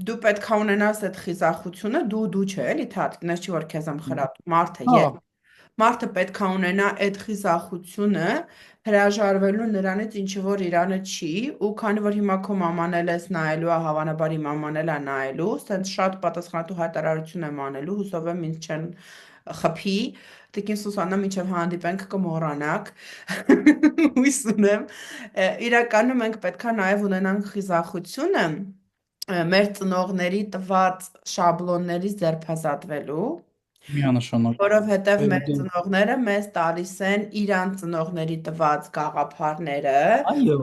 դու պետք է ունենաս այդ խիզախությունը, դու չէ, էլի թաթկնես չի որ քեզ եմ խրատում, մարդը, Հա, ես։ Մարդը պետք է ունենա այդ խիզախությունը հրաժարվելու նրանից, ինչը որ իրանը չի, ու քանի որ հիմա քո մաման էլ ես նայելու, հավանաբար իմ մաման էլ է նայելու, սենց շատ պատասխանատու հայտարարություն եմ անելու, հուսով եմ ինձ չեն խփի, Տիկին Սուսաննա, մինչև հանդիպենք կմոռանաք, հույս ունեմ, իրականում մենք պետք է նաև ունենանք խիզախությունը, մեր ծնողների տված շաբլոններից ձերբազատվելու, միանշանակ։ որովհետև մեր Այո, ծնողները մեզ տալիս են իրանց ծնողների տված գաղափարները, այո,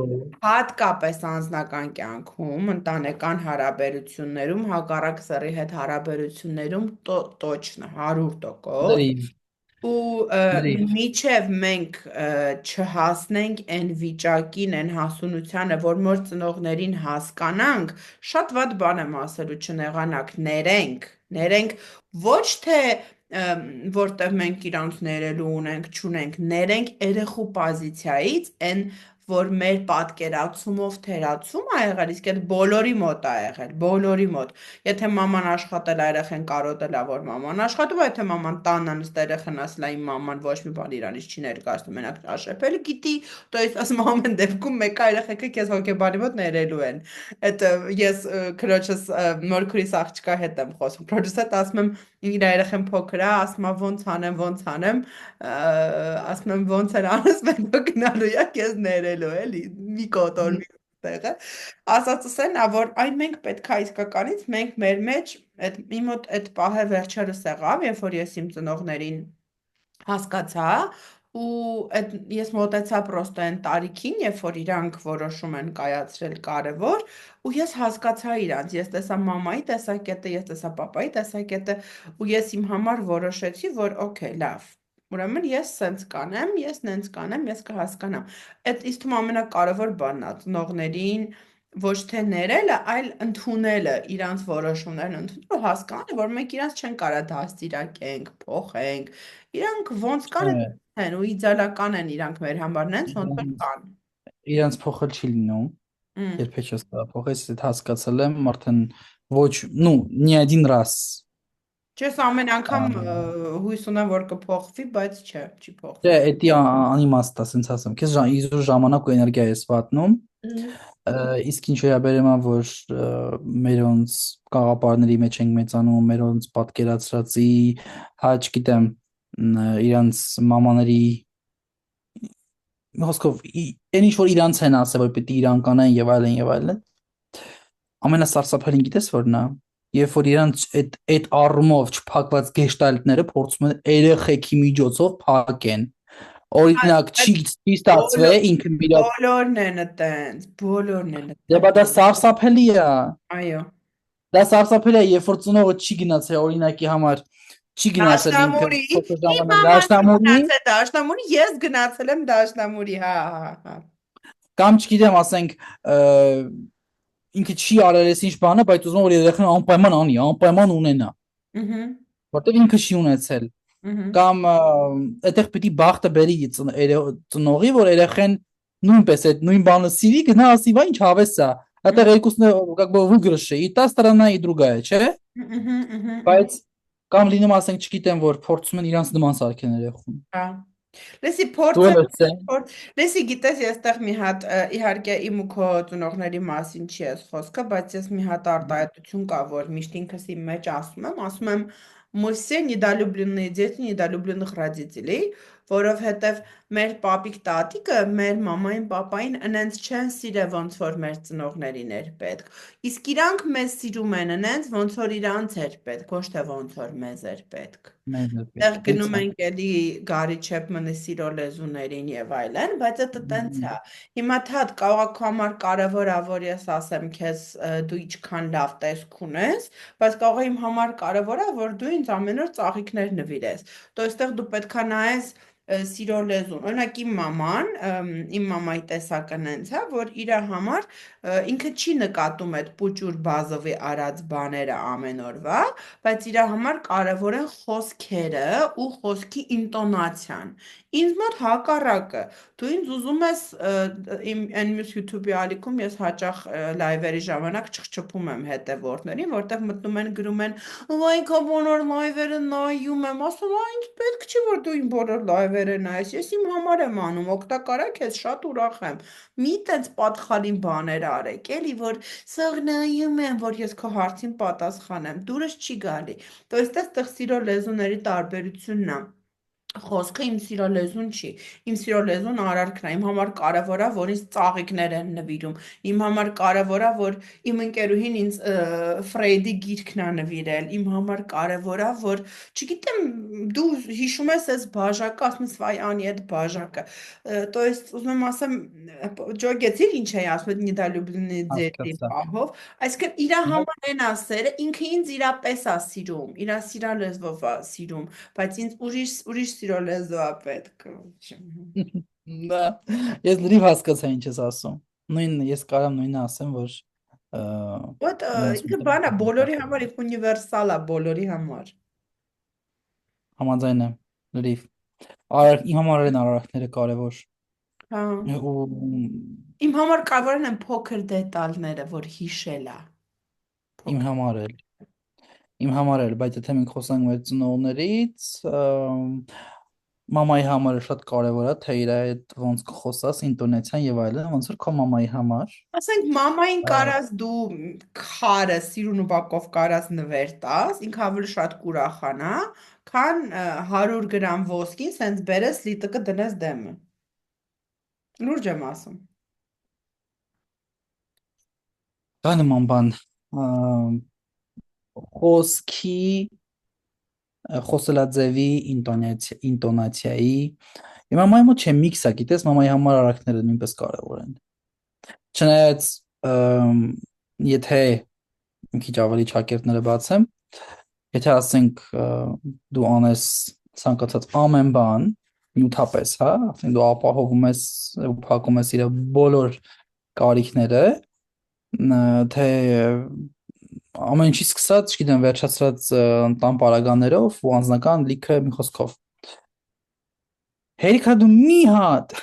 հատկապես անձնական կյանքում, ընտանեկան հարաբերություններում, հակառակ սեռի հետ հարաբերություններում, տոչն 100%։ լրիվ։ ու Լրիվ։ միչև մենք չհասնենք այն վիճակին, այն հասունությանը, որ մոր ծնողներին հասկանանք, շատ վատ բան եմ ասելու, չնեղանաք, ներենք ոչ թե որտեղ մենք իրանց ներելու ունենք, չունենք, ներենք երեխու պոզիցիայից, այն որ մեր պատկերացումով թերացում ա եղել, իսկ այդ բոլորի մոտ ա եղել, բոլորի մոտ։ Եթե մաման աշխատել ա, երեխեն կարոտել ա, որ մաման աշխատում ա, եթե մաման տանն ա նստել, երեխեն ասել ա իմ մաման ոչ մի բան իրանից չի ներկայացնում, մենակ շաշեփել գիտի, то есть ասում ամեն դեպքում մեկ այ երեխեքը քեզ հոգեբանի մոտ ներելու են։ Այդ ես քրոջս նորքուրիս աղջկա հետ եմ խոսում։ Քրոջս հետ ասում եմ իր երեխեն փոքր ա, ասում ա ոնց անեմ, ասում եմ ոնց էր անես, մենք գնալու ա քեզ ներելու էլի, մի կոտորվի տեղը, ասածս են, որ այն մենք պետք է իսկականից մենք մեր մեջ այդ իմ մոտ այդ պահը վերջերս եղավ, երբ որ ես իմ ծնողներին հասկացա ու այդ ես մոտեցա պրոստը այն տարիքին, երբ որ իրանք որոշում են կայացրել կարևոր, ու ես հասկացա իրանց, ես տեսա մամայի տեսակետը, ես տեսա պապայի տեսակետը, ու ես իմ համար որոշեցի, որ օքեյ, լավ։ Ուրեմն ես սենց կանեմ, ես նենց կանեմ, ես կհասկանամ։ Այդ ինձ թվում ամենակարևոր բանն է ծնողներին ոչ թե ներելը, այլ ընդունելը, իրանց որոշումներն ընդունել ու հասկանալը, որ մենք իրանց չեն կարա դաստիարակենք, փոխենք, իրանք ոնց կան Չէ, են ու իդեալական են իրանք մեր համար նենց ոնց որ իրանց կան։ իրանց փոխել չի լինում, Մ, երբեք չես կարող փոխել, ես այդ հասկացել եմ արդեն ոչ, ну, не один раз։ Չես ամեն անգամ հույս ունեմ, որ կփոխվի, բայց չէ, չի Չէ, փոխվում։ էդի անիմաստ է, ասենց ասեմ, քեզ իզուր ժամանակ ու էներգիա ես վատնում, Մ, իսկ ինչ վերաբերում է, որ մերոնց կաղապարների մեջ ենք մեծանում, մերոնց պատկերացրածի, հա, չգիտեմ, իրանց մամաների հոսքով, այն ինչ որ իրանց են ասել, որ պետք է իրան կանեն եւ այլն եւ այլն, ամենասարսափելին գիտես որն է, երբ որ իրանց այդ առումով չփակված գեշտալտները փորձում են երեխեքի միջոցով փակեն, օրինակ չի Այդ բոլոր ստացվել ինքը իր բոլորն են այտենց, բոլորն են դե բա այտենց։ դա սարսափելի է, Այո։ դա սարսափելի է, երբ որ ծնողը չի գնացել օրինակի համար չի գնացել ինքը Դաշնամուրի, փոքր իմ ժամանակ մաման չի դաշնամուրի գնացել դաշնամուրի, ես գնացել եմ դաշնամուրի, հա, հա, հա։ կամ չգիտեմ ասենք ինքը չի արել այս ինչ բանը, բայց ուզում որ երեխան անպայման անի, անպայման ունենա, Ահա, որտեղ ինքը չի ունեցել։ ահա, Կամ այդտեղ պիտի բախտը բերի ծնողի, որ երեխան նույնպես այդ նույն բանը սիրի, գնա ասի, վա ինչ հավես է։ Այդտեղ երկուսն как бы выигрыши, и та сторона, и другая, չէ՞։ ահա, ահա, ահա, Բայց կամ լինում ասենք, չգիտեմ, որ փորձում են իրանց նման սարքեն երեխուն։ հա։ Լսի Դու փորձը էլ ես է։ լսի գիտես ես այդտեղ մի հատ իհարկե իմ ու քո ծնողների մասին չի ես խոսքը, բայց ես մի հատ արտահայտություն կա, որ միշտ ինքս իմ մեջ ասում եմ мы все недолюбленные дети, недолюбленных родителей, որովհետև մեր պապիկ տատիկը մեր մամային պապային ընենց չեն սիրե ոնց որ մեր ծնողներին էր պետք։ Իսկ իրանք մեզ սիրում են ընենց ոնց որ իրանց էր պետք, ոչ թե ոնց որ մեզ էր պետք։ Մեզ է Տեղ պետք, գնում հեծա։ ենք էլի Գարի Չեփմանի սիրո լեզուներին եւ այլն, բայց դա տենց է։ Հիմա թատ կարող է քո համար կարևոր է, որ ես ասեմ քեզ դու ինչքան լավ տեսք ունես, բայց կարող է իմ համար կարևոր է, որ դու ինձ ամեն օր ծաղիկներ նվիրես։ То այստեղ դու պետքա նայես սիրո լեզուն։ Օրինակ իմ մամայի տեսակը նենց է, որ իր համար ինքը չի նկատում այդ պուճուր բազովի արած բաները ամեն օրվա, բայց իր համար կարևոր են խոսքերը ու խոսքի ինտոնացիան։ Ինձ մոտ հակառակը։ Դու ինձ ուզում ես իմ այն մյուս YouTube-ի ալիքում ես հաճախ լայվերի ժամանակ չխչփում եմ հետևորդներին, որտեղ մտնում են գրում են «Վայ, քո բոլոր լայվերը նայում եմ», ասում «Ա, ինձ պետք չի որ դու իմ բոլոր լայվերը նայես, ես իմ համար եմ անում, օգտակար է քեզ, շատ ուրախ եմ»։ Մի տենց պատխալին բաներ արեք, էլի որ սաղ նայում եմ, որ ես քո հարցին պատասխանեմ, դուրս չի գալի։ То есть այստեղ սիրո լեզուների տարբերությունն է։ Խոսքը իմ սիրո լեզուն չի։ Իմ սիրո լեզուն արարքն է։ Իմ համար կարևոր է, որ ինձ ծաղիկներ են նվիրում։ Իմ համար կարևոր է, որ իմ ընկերուհին ինձ Ֆրեյդի գիրքն է նվիրել։ Իմ համար կարևոր է, որ չգիտեմ, դու հիշում ես այս բաժակը, ասում ես վայ անի այդ բաժակը։ То есть ուզում եմ ասեմ, ջոգեցիր ինչ էի ասում, նիդալյուբլինի ձերի Հասկացա։ պահով, այսինքն իր համար են ասերը, ինքը ինձ իրա պես է սիրում, իրա սիրա լեզվով է սիրում, բայց ինձ ուրիշ սիրո լեզու է պետք։ Դա ես լրիվ հասկացա ինչ ես ասում։ Ես կարամ նույնը ասեմ, որ Ոտ իրենց ինքը մոտ բանա բոլորի համար ունիվերսալ է բոլորի համար։ համաձայն եմ լրիվ։ Իմ համար են արարքները կարևոր։ Հա։ Ու Իմ համար կարևոր են փոքր դետալները, որ հիշել է։ իմ Փոքր։ համար էլ։ Իմ համար էլ, բայց եթե մենք խոսանք մեր ծնողներից, մամայի համար էլ շատ կարևոր է, թե իր այդ ոնց կխոսաս, ինտոնացիան եւ այլն, ոնց որ քո մամայի համար։ Ասենք մամային Ա, կարած դու քարը սիրուն ու բակով կարած նվեր տաս, ինքը ավելի շատ կուրախանա, քան 100 գրամ ոսկին սենց բերես լիտիկը դնես դեմը։ Լուրջ եմ ասում։ Դա նման բան, խոսքի, խոսելաձևի, ինտոնացիայի։ Իմ մամայի մոտ չէ միքսա, գիտես, մամայի համար արարքները նույնպես կարևոր են։ Չնայած, եթե մի քիչ ավելի ճակերտները բացեմ, եթե ասենք դու անես ցանկացած ամեն բան, նյութապես, հա, ասենք դու ապահովում ես ու փակում ես իր բոլոր կարիքները, թե ամեն ինչի սկսած, չգիտեմ, վերջացրած տան պարագաներով ու անձնական լիքը մի խոսքով։ Հերիքա դու մի հատ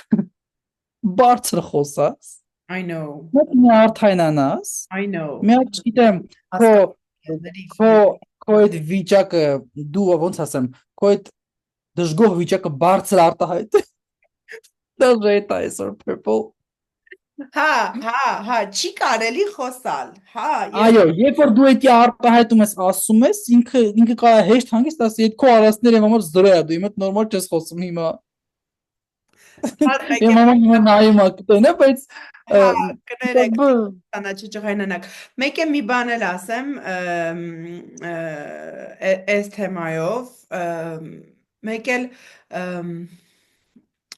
բարձր խոսաս, I know, մի արթայնանաս, I know։ մի հատ, չգիտեմ, քո Հասկանում եմ, լրիվ, քո լրիվ քո այդ հասկանում վիճակը դու ոնց ասեմ, քո այդ դժգոհ վիճակը բարձր արտահայտ դաժե այդ այսօր purple։ եմ։ Հա, հա, հա, չի կարելի խոսալ։ Հա, եւ Այո, երբ որ դու դա արտահայտում ես, ասում ես, ինքը կարա հեշտ հանգիստ ասի, այդ քո արածները իմ համար զրո է, դու իմ հետ նորմալ չես խոսում հիմա։ շատ մեկ Իմ է, մաման հիմա նայում է կտենը, բայց հա, как կներեք, бы տանա չճղայնանաք։ Մեկ է մի բան էլ ասեմ, այս թեմայով, մեկ էլ,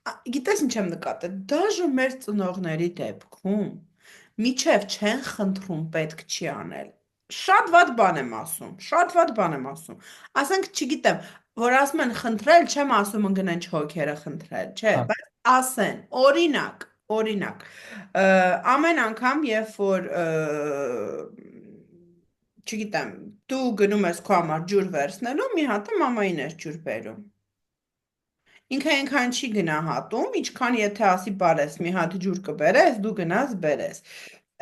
գիտես ինչ եմ նկատել, դաժե մեր ծնողների դեպքում, միչև չեն խնդրում պետք չի անել։ Շատ վատ բան եմ ասում, շատ վատ բան եմ ասում։ Ասենք, չգիտեմ, որ ասում են խնդրել, չեմ ասում ընկնեն չհոգերը խնդրել, չէ, հա, բայց ասեն, օրինակ, ամեն անգամ, երբ որ, չգիտեմ, դու գնում ես քո համար ջուր վերցնելու, մի հատը մամային ես ջուր բերում։ Ինքը այնքան չի գնահատում, ինչքան եթե ասի բարես, մի հատ ջուր կբերես, դու գնաս բերես։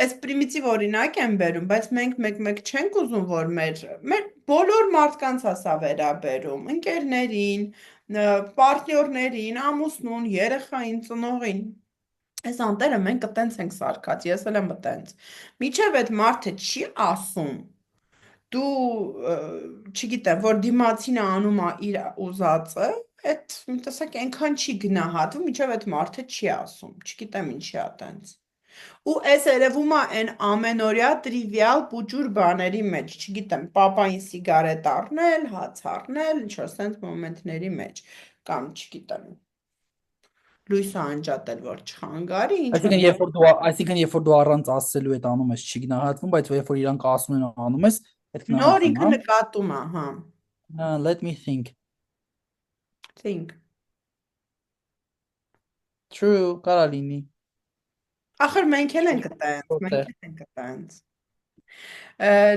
Այս պրիմիտիվ օրինակ եմ բերում, բայց մենք մեկ-մեկ չենք ուզում, որ մեր բոլոր մարդկանց ասա վերաբերում, ընկերներին, պարտներներին, ամուսնուն, երեխային, ծնողին։ Այս անտերը մենք տենց ենք սարքած, ես էլ եմ տենց։ Միջև այդ մարդը չի ասում, դու չգիտեմ, որ դիմացինը անում է իր ուզածը, այդ տեսակ այնքան չի գնահատվում, մինչև այդ մարդը չի ասում, չգիտեմ ինչի է տենց։ Ու այս երևում է այն ամենօրյա տրիվիալ պուճուր բաների մեջ, չգիտեմ, պապային սիգարետ առնել, հաց առնել, ինչ-որ սենց մոմենտների մեջ, կամ չգիտեմ, լույսը անջատել, որ չխանգարի, ինչ-որ այսինքն երբ որ դու առանց ասելու այդ անում ես, չի գնահատվում, բայց երբ որ իրանք ասում են անում ես, այդ նոր գնահատվում, ինքը հա։ նկատում է, հա, Let me think. think։ True, կարա լինի։ Ախր մենք էլ ենք տենց, Շոտ է։ մենք էլ ենք տենց։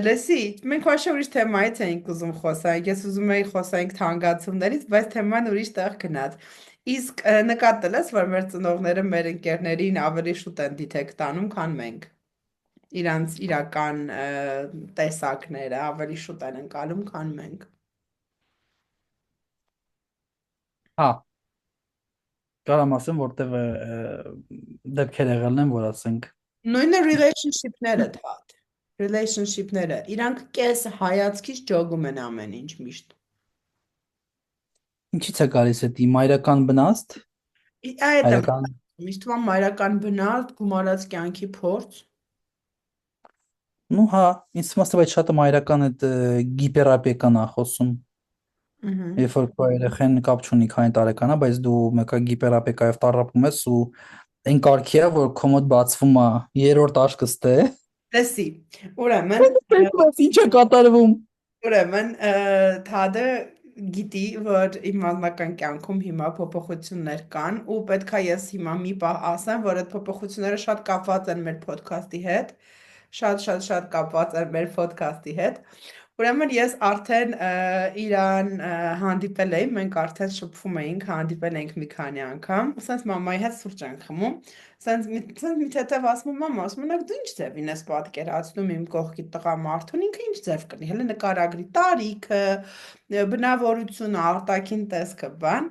Լսի, մենք ոչ ուրիշ թեմայից էինք ուզում խոսանք, ես ուզում էի խոսանք թանկացումներից, բայց թեման ուրիշ տեղ գնաց։ Իսկ նկատել ես, որ մեր ծնողները մեր ընկերներին ավելի շուտ են դիթեկտ անում, քան մենք։ Իրանց իրական տեսակները ավելի շուտ են ընկալում, քան մենք։ Հա, կարամ ասեմ, որտեղ դեպքեր եղել են, որ ասենք Նույնը relationship-ները թատ։ Relationship-ները, իրանք կես հայացքից ջոգում են ամեն ինչ միշտ։ ինչից է գալիս դա մայրական բնաստ, Այդ եմ հայրական, միշտ թվում մայրական բնարդ, գումարած կյանքի փորձ։ նու հա, ինձ թվում է, բայց շատ մայրական այդ գիպերապիական է խոսում։ Ահա։ Երբ որ քո երեխան կապ չունի քանի տարեկան է, բայց դու մեկը գիպերապեկայով տառապում ես ու այն կարգի է, որ քո մոտ բացվում է երրորդ աշկըստե։ Լսի, ուրեմն Բայց ինչ է կատարվում։ Ուրեմն, Թադը գիտի, որ իմ անձնական կյանքում հիմա փոփոխություններ կան ու պետքա ես հիմա մի պահ ասեմ, որ այդ փոփոխությունները շատ կապված են մեր ոդքասթի հետ, շատ կապված են մեր ոդքասթի հետ։ Ուրեմն ես արդեն իրան հանդիպել էի, մենք արդեն շփվում էինք, հանդիպել էինք մի քանի անգամ, ասենց մամայի հետ սուրճ ենք խմում, սենց մի թեթև ասում եմ, մամա, ասում եմ, դու ինչ ձևին ես պատկերացնում իմ կողքի տղամարդուն, ինքը ինչ ձև կնի, հələ նկարագրի տարիքը, բնավորությունը, արտաքին տեսքը, բան։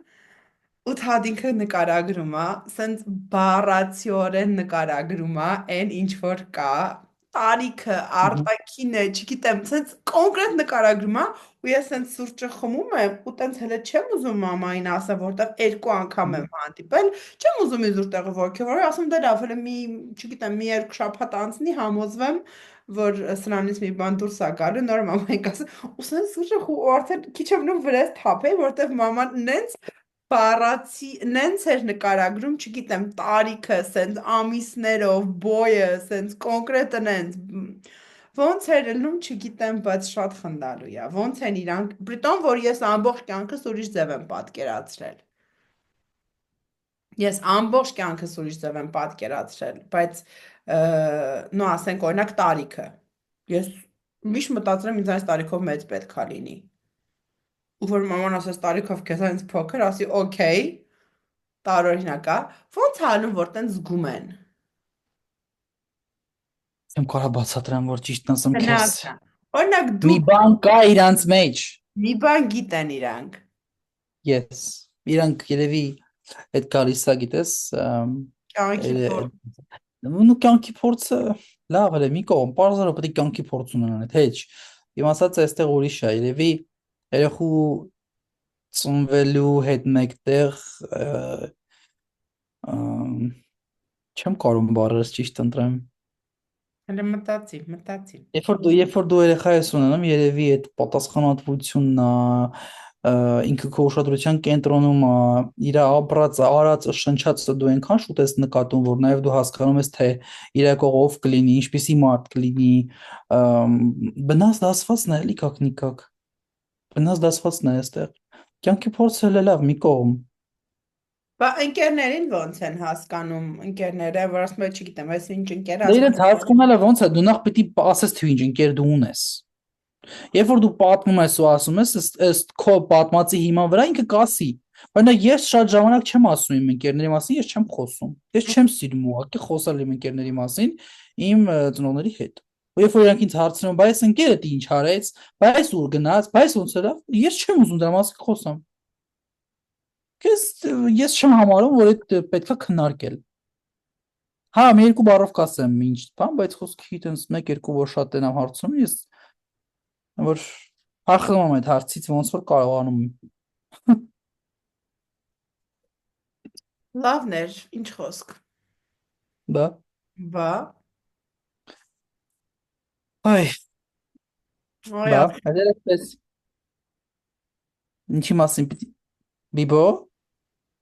Ու թադինքը նկարագրում է, սենց բառացիորեն նկարագրում է, այն ինչ որ կա, տարիքը, Մгм. արտաքինը, չգիտեմ, սենց կոնկրետ նկարագրում է, ու ես սենց սուրճը խմում եմ, ու տենց հələ չեմ ուզում մամային ասա, որտեվ երկու անգամ եմ հանդիպել, չեմ ուզում իզուր տեղը ոգևորել, ասում դե լավ, հələ մի, չգիտեմ, մի երկու շաբաթ անցնի, համոզվեմ, որ սրանից մի բան դուրս է գալու, նոր մամային կասեմ, ու սենց սուրճը ու արդեն քիչ եմ նում վրաս թափեի, որտեվ մաման նենց բառացի նենց էր նկարագրում, չգիտեմ, տարիքը, սենց ամիսներով, բոյը, սենց կոնկրետ նենց ոնց էր ելնում, չգիտեմ, բայց շատ խնդալու է։ Ոնց են իրանք, բրիտոն որ ես ամբողջ կյանքս ուրիշ ձև եմ պատկերացրել։ Ես ամբողջ կյանքս ուրիշ ձև եմ պատկերացրել, բայց նո ասենք օրինակ տարիքը։ Ես միշտ մտածել եմ ինձ այս տարիքով մեծ պետքա լինի։ Ու որ մաման ասես տարիքով քեզ այնց փոքր, ասի օքեյ, տարօրինակ է, ո՞նց է անում, որ տենց զգում են։ Եմ կարա բացատրեմ, որ ճիշտն ասեմ քեզ։ Բնական։ Օրինակ Մի դուք բան կա իրանց մեջ։ մի բան գիտեն իրանք։ Yes։ Իրանք երևի այդ գալիս է, գիտես, Կյանքի փոր։ նույն կյանքի փորձը լավ է մի կողմ, բարձրը պետք է կյանքի փորձ ունենան, այդ հեչ։ Իմ ասած այստեղ ուրիշ է, երևի երեխու ծնվելու հետ մեկտեղ ըմ, չեմ կարող բառերս ճիշտ ընտրեմ։ Հələ մտածի։ Երբ որ դու երեխա ես ունենում, երևի այդ պատասխանատվությունն է, ինքը քո ուշադրության կենտրոնում է, իր ապրած, արածը, շնչածը դու այնքան շուտ ես նկատում, որ նաև դու հասկանում ես, թե իր կողով կլինի, ինչպիսի մարդ կլինի, բնազ դասվածն է, էլի կակ նիկակ, բնազ դասվածն է այստեղ։ Կյանքի փորձը էլ է լավ, մի կողմ։ Բա ընկերներին ոնց են հասկանում ընկերները, որ ասում են, չգիտեմ, այս ինչ ընկեր Դե ասում իրենց հասկանալը ոնց է, դու նախ պիտի ասես, թե ինչ ընկեր դու ունես։ Երբ որ դու պատմում ես ու ասում ես, ըստ քո պատմածի հիման վրա ինքը կասի։ Օրինակ ես շատ ժամանակ չեմ ասում իմ ընկերների մասին, ես չեմ խոսում։ Ես չեմ սիրում ուղղակի խոսալ իմ ընկերների մասին իմ ծնողների հետ։ Ու երբ որ իրանք ինձ հարցնում, բայց ընկերդ ինչ արեց, բայց ուր գնաց, բայց ոնց էր, ես չեմ ուզում դրա մասին խոսամ։ Ես չեմ համարում, որ այդ պետքա քննարկել։ Հա, մի երկու բառով կասեմ ինչ բան, բայց խոսքի տենց մեկ երկու որ շատ տենամ հարցում, ես որ փախնում եմ այդ հարցից ոնց որ կարողանում եմ։ լավն էր, ինչ խոսք։ Բա, Բա, այ, այ բա, այդեր էս ինչի մասին պիտի բիբո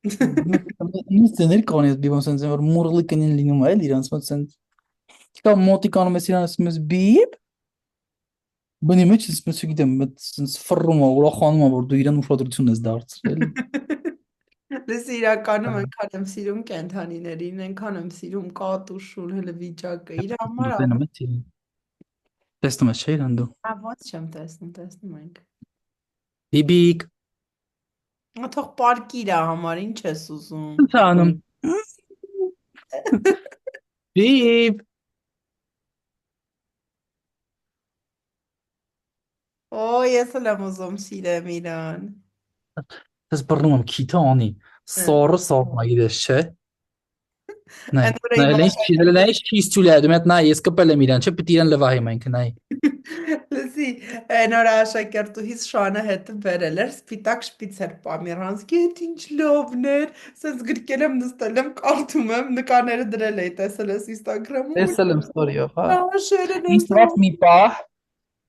նույնիսկ դներ կոնես բիբոն սենց որ մուրլի կնին լինում է էլ իրանց մոտ սենց կա մոտիկանում ես իրան ասում ես բիբ բնի մեջ ես գիտեմ սենց ֆռում է ուրախանում է որ դու իրան ուշադրություն ես դարձրել Լսի, իրականում այնքան եմ սիրում կենդանիներին, այնքան եմ սիրում կատու շուն հələ վիճակը։ Իր համար տենում ես տեսնում ես չէ իրան դու ահա ոնց չեմ տեսնում ենք։ բիբիկ Թող պարկի իր համար, ինչ ես ուզում։ ինչ անում բիբ Օ, ես էլ եմ ուզում սիրեմ իրան։ ես բռնում եմ քիթը անի սորը սորմա գիտես չէ նայ Այն որ նայ իմ լենչ չի նայ չի ստուլիա դու մետ նայ ես կպել եմ իրան չէ պիտի իրան լվահի մենք նայ Լսի, այն օր աշակերտուհիս Շանը հետը բերել էր, սպիտակ շպից էր Պամիրանսկի, հետ ինչ լավն էր, սենց գրկել եմ, նստել եմ, կարդում եմ, նկարները դրել էի, տեսել ես Instagram-ում, տեսել եմ ստորիով հա շերն ինձ էս թվաց մի պահ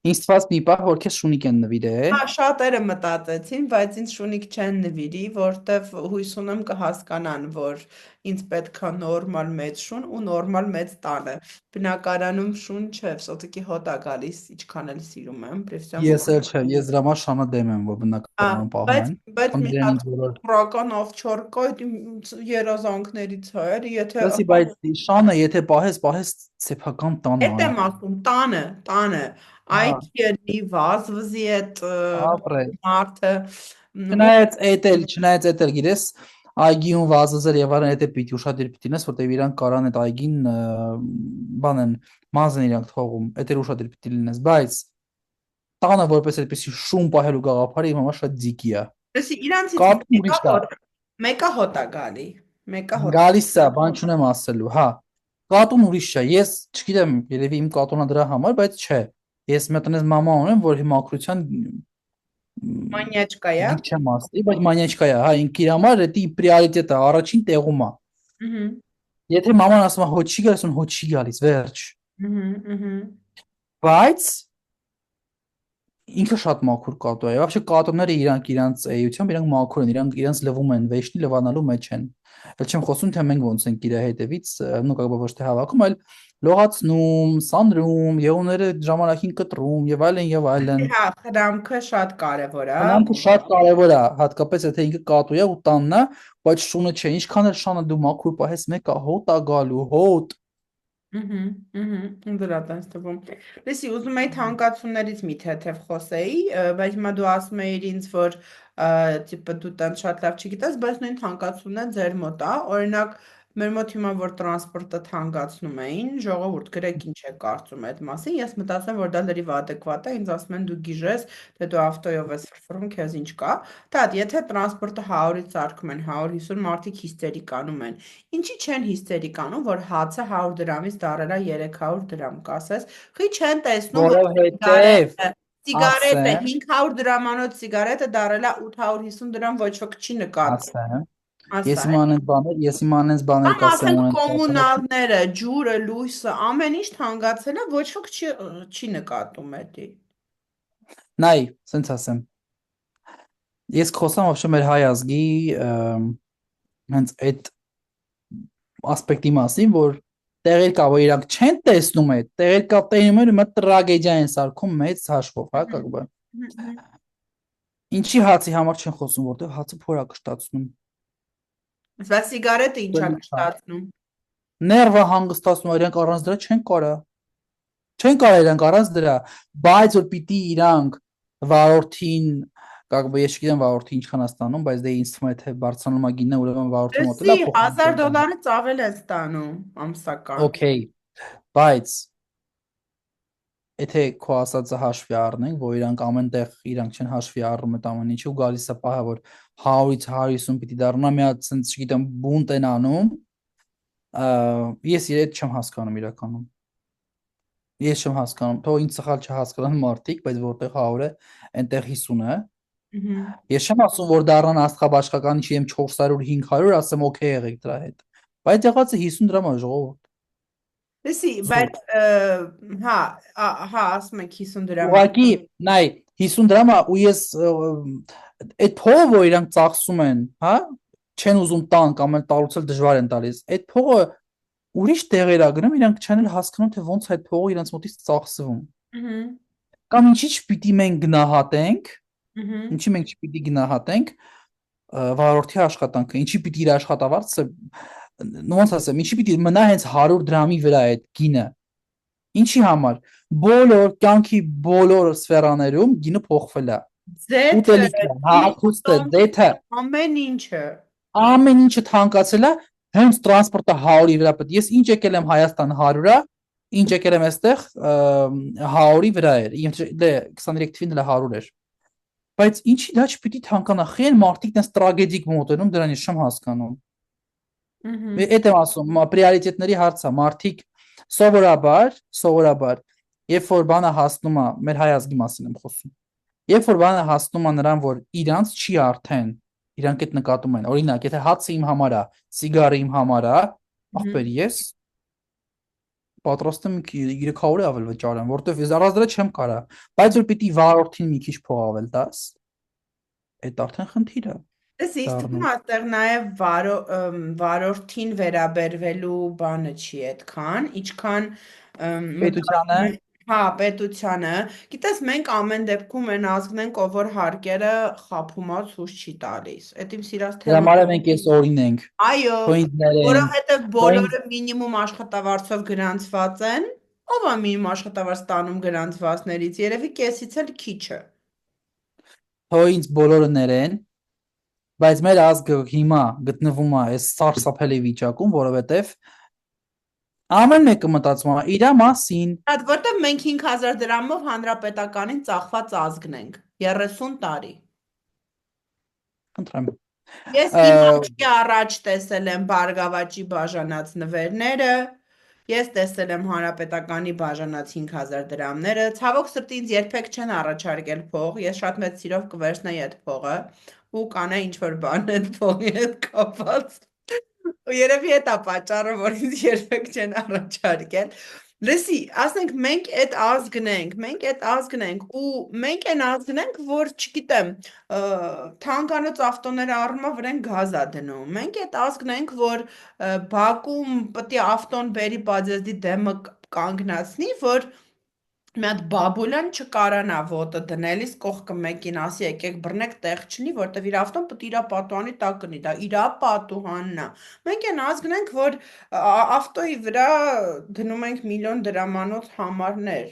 Ինձ թվաց մի պահ, որ քեզ շունիկ են նվիրել։ Հա, շատերը մտածեցին, բայց ինձ շունիկ չեն նվիրի, որտեվ հույս ունեմ կհասկանան, որ ինձ պետք է նորմալ մեծ շուն ու նորմալ մեծ տանը։ Բնակարանում շուն չէ, все-таки հոտ է գալիս, ինչքան էլ սիրում եմ, при всем Ես էլ չէ, ես դրա համար շանը դեմ եմ, որ Ա, բնակարանում բայց պահեն։ բայց մի Խնդրեն հատ ինձ բոլոր։ ռական овչարկա երազանքներից է, էլի, եթե Լսի, բայց շանը եթե պահես, պահես սեփական տանը Էդ եմ Անա։ ասում, տանը, Հա, այդ ելի վազվզի այդ ապրե։ մարդը ու Չնայած էդ էլ գիտես, այգիում վազազել եւ այլն էդ է պիտի ուշադիր պիտի նես, որտեւ իրանք կարան այդ այգին բան են մազն իրանք թողում, էդ էլ ուշադիր պիտի լինես, բայց տանը որպես այդպեսի շուն պահելու գաղափարը իմ համար շատ ձիգի է։ Լսի, իրանցից Կապ ուրիշ է։ մեկը հոտ է գալի, մեկը հոտ է։ Գալիս է, բան չունեմ ասելու, հա։ Կատուն ուրիշ է։ Ես չգիտեմ, երևի իմ կատունը դրա համար, բայց չէ։ Ես մի հատ այնպես մամա ունեմ, որ հիմակրության Մանյաճկա է։ գիք չեմ ասի, բայց մանյաչկա է, հա, ինքը իր համար դա պրիորիտետ է, առաջին տեղում է։ Ահա, Եթե մաման ասում է հոչ չի գալիս, հոչ չի գալիս, վերջ։ ահա։ Բայց ինքը շատ մաքուր կատու է։ Вообще կատուները իրանք էությամբ իրանք մաքուր են, իրանք լվում են, վեշնի լվանալու մեջ են։ Էլ չեմ խոսում թե մենք ոնց ենք իր հետևից, ну как бы ոչ թե հավաքում, այլ լողացնում, սանրում, եղունները ժամանակին կտրում եւ այլն եւ այլն։ Հա, խրամքը շատ կարևոր է։ Բնանքը շատ կարևոր է, հատկապես եթե ինքը կատու է ու տանն է, բայց շունը չէ։ Ինչքան էլ շանը դու մաքուր պահես, մեկը հոտ է գալու, հոտ։ Դրա տես թվում։ Լսի, ուզում էի թանկացումներից մի թեթև խոսեի, բայց հիմա դու ասում էիր ինձ, որ տիպը դու տան շատ լավ չգիտես, բայց նույն թանկացումն է ձեր մոտ է։ Օրինակ, մեր մոտ հիմա որ տրանսպորտը թանկացնում էին, ժողովուրդ գրեք ինչ է կարծում այդ մասին։ Ես մտածեմ, որ դա լրիվ adekvat է, ինձ ասում են դու գիժես, թե դու ավտոյով ես ֆրֆռում, քեզ ինչ կա։ Դա եթե տրանսպորտը 100-ից սարքում են 150, մարդիկ հիստերիկանում են։ Ինչի չեն հիստերիկանում, որ հացը 100 դրամից դարել է 300 դրամ, կասես։ Խի չեն տեսնում, որ Որովհետև սիգարետը ասեմ, 500 դրամանոց սիգարետը դարել է 850 դրամ, ոչ ոք չի նկատի։ ասեմ, Ասա, է։ ես իմ անենց բաներ Կամ կասեմ ասենք ունեն կասեմ, կոմունալները, ջուրը, լույսը, ամեն ինչ թանկացել է, ոչ ոք չի նկատում էդի։ նայ, սենց ասեմ, ես կխոսամ вообще մեր հայ ազգի հենց այդ ասպեկտի մասին, որ տեղեր կա, որ իրանք չեն տեսնում այդ, տեղեր կա տեսնում են ու մտ տրագեդիա են սարքում մեծ հաշվով, հա, как бы։ Ինչի հացի համար չեն խոսում, որտեղ հացը փոր է կշտացնում։ Բայց սիգարետը ինչա կշտացնում։ Ներվը հանգստացնում, իրանք առանց դրա չեն կարա։ Չեն կարա իրանք առանց դրա, բայց որ պիտի իրանք վարորդին, как бы ես չգիտեմ վարորդի ինչքան է ստանում, բայց դե ինձ թվում է թե բարձրանում է գինը, ուրեմն վարորդի մոտ Լսի, էլ է փոխանցում։ $1000-ից ավել է ստանում ամսական։ Okay, բայց եթե քո ասածը հաշվի առնենք, որ իրանք ամենտեղ իրանք չեն հաշվի առնում այդ ամեն ինչը ու գալիս է պահը, որ 100-ից 150 պիտի դառնա մի հատ sense չգիտեմ բունտ են անում, ես իրետ չեմ հասկանում իրականում։ Ես չեմ հասկանում, թող ինձ սխալ չհասկանան մարդիկ, բայց որտեղ 100 է, այնտեղ 50 է։ Ես չեմ ասում, որ դառնան աստղաբաշխական չեմ 400-500, ասեմ օքեյ եղեք դրա հետ։ Բայց եղածը 50 դրամ է ժողովուրդ։ Լսի, Զուր։ բայց հա, հա, ասում եք 50 դրամ։ Ուղղակի, նայ, 50 դրամ է ու ես այդ փողը, որ իրանք ծախսում են, հա, չեն ուզում տան կամ էլ տալուց էլ դժվար են տալիս։ Այդ փողը ուրիշ տեղեր է գնում, իրանք չեն էլ հասկանում, թե ոնց այդ փողը իրանք մոտից ծախսվում։ Կամ ինչի՞ չպիտի մենք գնահատենք, ինչի մենք չպիտի գնահատենք վարորդի աշխատանքը, ինչի պիտի իր աշխատավարձը ոնց ասեմ, ինչի պիտի մնա հենց 100 դրամի վրա այդ գինը։ Ինչի համար։ Բոլոր կյանքի բոլոր սֆերաներում գինը փոխվել է։ Ձեթը, Ուտելիքը, հագուստը, դեթը, ամեն ինչը։ ամեն ինչը թանկացել է, հենց տրանսպորտը 100-ի վրա պետք։ Ես ինչ եկել եմ Հայաստան 100-ա, ինչ եկել եմ այստեղ 100-ի վրա էր։ Դե 23 թվին էլ 100 էր։ Բայց ինչի դա չպիտի թանկանա։ Խեն մարդիկ դες տրագեդիկ մոտենում, դրան ես չեմ հասկանում։ Այդ եմ ասում, պրիորիտետների հարցը, մարդիկ սովորաբար, երբ որ բանը հասնում է, մեր հայ ազգի մասին եմ խոսում։ Երբ որ բանը հասնում է նրան, որ իրանց չի արդեն, իրանք այդ նկատում են։ Օրինակ, եթե հացը իմ համար է, սիգարը իմ համար է, ախպեր, ես պատրաստ եմ 300-ը ավել վճարեմ, որտեվ ես առանց դրա չեմ կարա։ Բայց որ պիտի վարորդին մի քիչ փող ավել տաս, այդ արդեն խնդիր է Դες ինձ թվում դառնում։ է այդտեղ նաև վարորդին վերաբերվելու բանը չի այդքան, ինչքան Պետությանը մտածում եմ, հա, պետությանը։ Գիտես, մենք ամեն դեպքում այն ազգն ենք, ով որ հարկերը խափումա ցույց չի տալիս։ Այդ իմ սիրած դրա թեման։ համար է մենք այս օրին ենք, Այո, թող ինձ ներեն, որովհետև թող ինձ բոլորը մինիմում աշխատավարձով գրանցված են։ Ո՞վ է մինիմում աշխատավարձ ստանում գրանցվածներից։ Երևի կեսից էլ քիչը։ թող ինձ բոլորը ներեն, բայց մեր ազգը հիմա գտնվում է այս սարսափելի վիճակում, որովհետև ամեն մեկը մտածում է իր մասին, Այդ որտեղ մենք 5000 դրամով հանրապետականին ծախված ազգն ենք 30 տարի։ խնդրեմ։ Ես Ա, իմ աչքի առաջ տեսել եմ Բարգավաճի բաժանած նվերները, ես տեսել եմ հանրապետականի բաժանած 5000 դրամները, ցավոք սրտի ինձ երբեք չեն առաջարկել փող, ես շատ մեծ սիրով կվերցնեի այդ փողը ու կանեի ինչ որ բան այդ փողի հետ կապված։ Ու երևի դա պատճառը, որ ինձ երբեք չեն առաջարկել։ Լսի, ասենք մենք այդ ազգն ենք, մենք այդ ազգն ենք ու մենք այն ազգն ենք, որ չգիտեմ, թանկանոց ավտոները առնումա վրան գազ է դնում։ Մենք այդ ազգն ենք, որ Բաքում պետք է ավտոն բերի բաժեզդի դեմը կանգնացնի, որ մի հատ բաբուլան չկարանա ոտը դնելիս կողքը մեկին ասի եկեք բռնեք տեղ չնի, որտեվ իր ավտոն պետք է իր պատուհանի տակ կնի, դա իր պատուհանն է։ Մենք այն ազգն ենք, որ ավտոյի վրա դնում ենք միլիոն դրամանոց համարներ։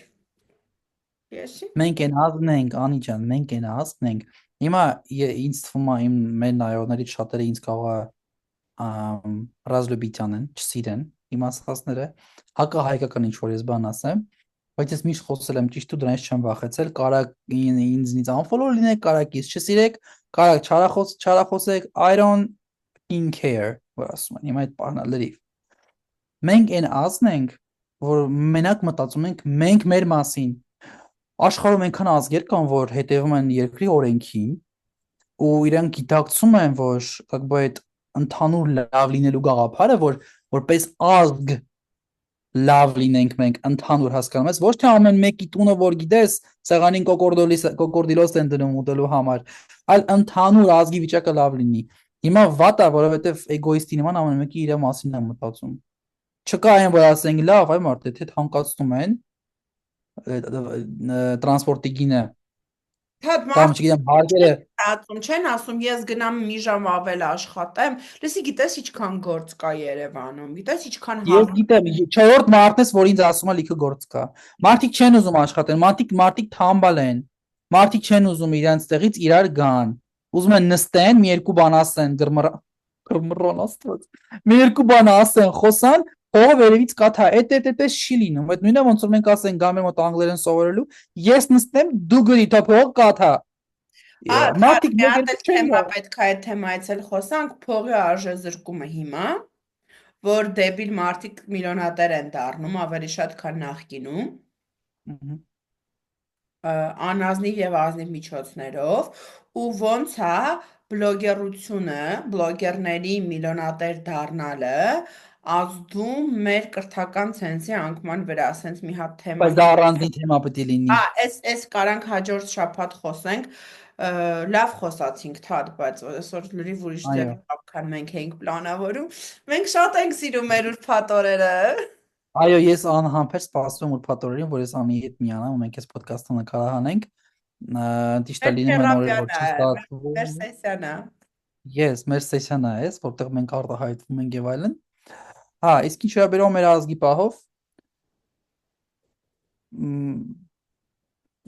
Եսի։ մենք այն ազգն ենք, Անի ջան, մենք այն ազգն ենք։ Հիմա ինձ թվում է իմ մեր նայողներից շատերը ինձ կարող է Ռազլոբիտյանն չսիրեն, իմ ասածները, հակահայկական ինչ որ ես բան ասեմ, բայց ես միշտ խոսել եմ ճիշտ ու դրանից չեմ վախեցել, կարակ ինձնից unfollow լինեք, կարակ ես չսիրեք, կարակ չարախոսեք, I don't fucking care, որ ասում են, հիմա այդ բանա լրիվ։ Մենք այն ազգն ենք, որ մենակ մտածում ենք մենք մեր մասին։ Աշխարհում այնքան ազգեր կան, որ հետևում են երկրի օրենքին ու իրենք գիտակցում են, որ как бы այդ ընդհանուր լավ լինելու գաղափարը, որ որպես ազգ լավ լինենք մենք ընդհանուր հասկանում ես, ոչ թե ամեն մեկի տունը որ գիտես, սեղանին կոկորդիլոս են դնում ուտելու համար, այլ ընդհանուր ազգի վիճակը լավ լինի։ Հիմա վատ է, որովհետև էգոիստի նման ամեն մեկը իր մասին է մտածում։ Չկա այն, որ ասենք լավ, այ մարդ, եթե թանկացնում են տրանսպորտի գինը Հատ կամ մարդիկ չգիտեմ հարկերը չեն ասում, ես գնամ մի ժամ ավել աշխատեմ, լսի գիտես ինչքան գործ կա Երևանում, գիտես ինչքան ես հաճ գիտեմ 4-րդ մարդն ես որ ինձ ասում է լիքը գործ կա մարդիկ չեն ուզում աշխատեն մարդիկ թամբալ են մարդիկ չեն ուզում իրենց տեղից իրար գան ուզում են նստեն մի երկու բան ասեն գրմռոն աստված մի երկու բան ասեն խոսան փողը վերևից կաթա էս չի լինում այդ նույնը ոնց որ մենք ասենք գամ եմ մոտ անգլերեն սովորելու ես նստեմ դու գրի թա փողը կաթա մարդիկ մի մեկ հատ էլ երկու չեն թեմա գա պետք է այդ թեմայից էլ խոսանք, փողի արժեզրկումը հիմա, որ դեբիլ մարդիկ միլիոնատեր են դառնում ավելի շատ քան նախկինում, անազնիվ եւ ազնիվ միջոցներով ու ոնց է բլոգերությունը, բլոգերների միլիոնատեր դառնալը ազդում մեր կրթական ցենզի անկման վրա, ասենց մի հատ թեմա։ բայց դա առանձին թեմա պետք է լինի Էս կարանք հաջորդ շաբաթ խոսենք, լավ խոսացինք թադ, բայց այսօր լրիվ ուրիշ այո թեմա, քան մենք էինք պլանավորում։ Մենք շատ ենք սիրում մեր ուրբաթ օրերը։ Այո, ես անհամբեր սպասում եմ ուրբաթ օրերին, որ ես Անիի հետ միանամ ու մենք այս ոդկասթը նկարահանենք։ Ճիշտ է Մեր լինում են օրեր, որ թերապիան է, չի մեր ստացվում։ սեսիան է։ Yes, մեր սեսիան է էս, որտեղ մենք արտահայտվում ենք եւ այլն։ Հա, իսկ ինչ վերաբերում է մեր ազգի պահով,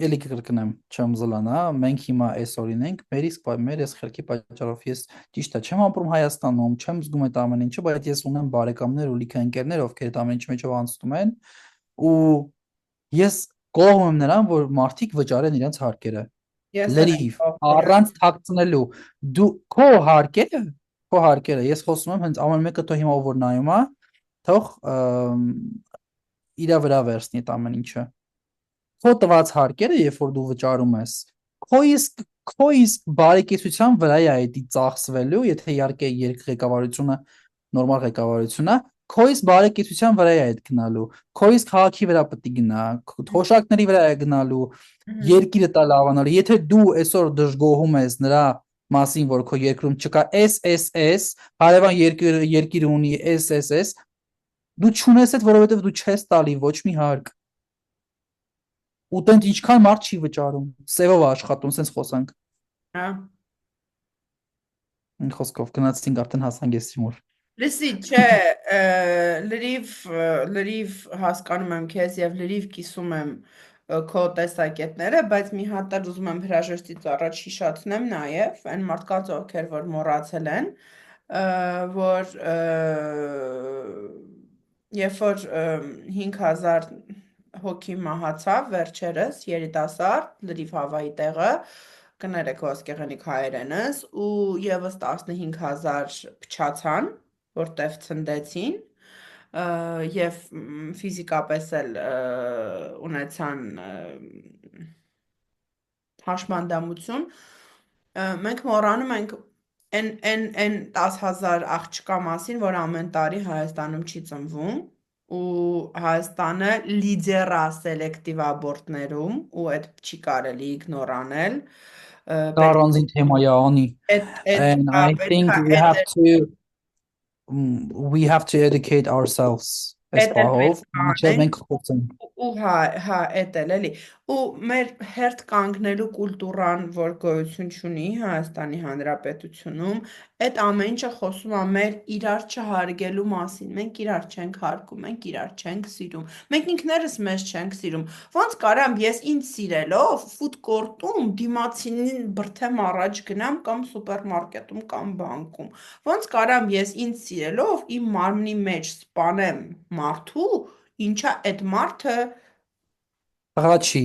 ելի կկրկնեմ, չեմ զլանա, մենք հիմա այս օրին ենք, մեր իսկ մեր այս խելքի պատճառով ես ճիշտ է, չեմ ապրում Հայաստանում, չեմ զգում այդ ամեն ինչը, բայց ես ունեմ բարեկամներ ու լիքը ընկերներ, ովքեր այդ ամեն ինչի մեջով անցնում են ու ես կողմ եմ նրան, որ մարդիկ վճարեն իրենց հարկերը։ Ես էլ եմ Լրիվ, կողքրը։ առանց թաքցնելու։ Դու քո հարկերը, ես խոսում եմ հենց ամեն մեկը թող հիմա ով որ նայում է, թող իրա վրա վերցնի այդ ամեն ինչը։ Քո տված հարկերը, երբ որ դու վճարում ես, քո իսկ բարեկեցության վրա է դա ծախսվելու, եթե իհարկե ղեկավարությունը նորմալ ղեկավարությունն է, քո իսկ բարեկեցության վրա է այդ գնալու, քո իսկ քաղաքի վրա պետք է գնա, թոշակների վրա է գնալու, երկիրը տա լավանալու։ Եթե դու այսօր դժգոհում ես նրա մասին, որ քո երկրում չկա SSS, հարևան երկիրը ունի SSS, դու չունես այդ, որովհետև դու չես տալի ոչ մի հարկ։ Ու տենց ինչքան մարդ չի վճարում, սևով աշխատում, սենց խոսանք։ Հա։ Ինչ խոսքով գնացինք արդեն հասանք էս հիմոր։ Լսի, չէ, լրիվ հասկանում եմ քեզ եւ լրիվ կիսում եմ քո տեսակետները, բայց մի հատ էլ ուզում եմ հրաժեշտից առաջ հիշացնեմ նաեւ այն մարդկանց, ովքեր որ մոռացել են, որ երբ որ 5000 հոգի մահացավ վերջերս երիտասարդ լրիվ Հավայի տեղը, կներեք ոսկեղենիկ հայերենս ու եւս 15000 փչացան, որտեվ ցնդեցին եւ ֆիզիկապես էլ ունեցան հաշմանդամություն, մենք մոռանում ենք այն 10,000 աղջկա մասին, որ ամեն տարի Հայաստանում չի ծնվում ու Հայաստանը լիդեր է սելեկտիվ աբորտներում ու այդ չի կարելի իգնոր անել, Դա պետք առանձին թեմա է անի։ այդ And հա I պետք think է այդ we have to educate ourselves այս այդ էլ պահով, պետք է մինչև անենք մենք խոսենք։ ու հա էդ էլ էլի ու մեր հերթ կանգնելու կուլտուրան որ գոյություն ունի Հայաստանի Հանրապետությունում այդ ամեն ինչը խոսում է մեր իրար չհարգելու մասին մենք իրար չենք հարգում մենք իրար չենք սիրում մենք ինքներս մեզ չենք սիրում ոնց կարամ ես ինձ սիրելով ֆուդ կորտում դիմացինին բրթեմ առաջ գնամ կամ սուպերմարկետում կամ բանկում ոնց կարամ ես ինձ սիրելով իմ մարմնի մեջ սպանեմ մարդու ինչա այդ մարդը Տղա չի։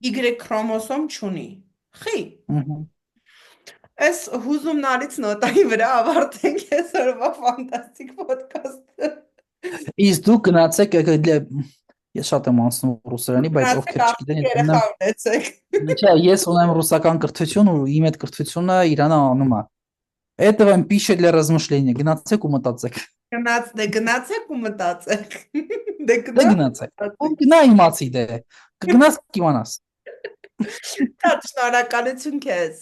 Y քրոմոսոմ չունի։ Խի, Մհմ։ այս հուզումնալից նոտայի վրա ավարտենք այսօրվա ֆանտաստիկ ոդքասթը։ Իսկ դու գնացեք ես շատ եմ անցնում ռուսերանի, բայց Գնացեք ովքեր աղջիկ չգիտեն, երեխա ունեցեք։ Չէ, ես ունեմ ռուսական կրթություն ու իմ այդ կրթությունը Իրանը անում է։ Этого им пища для размышления։ Գնացեք ու մտածեք։ Գնացեք ու մտածեք։ Դե Դե գնա։ գնացեք։ Ու գնա իմացի դե։ Կգնաս կիմանաս։ Շատ շնորհակալություն քեզ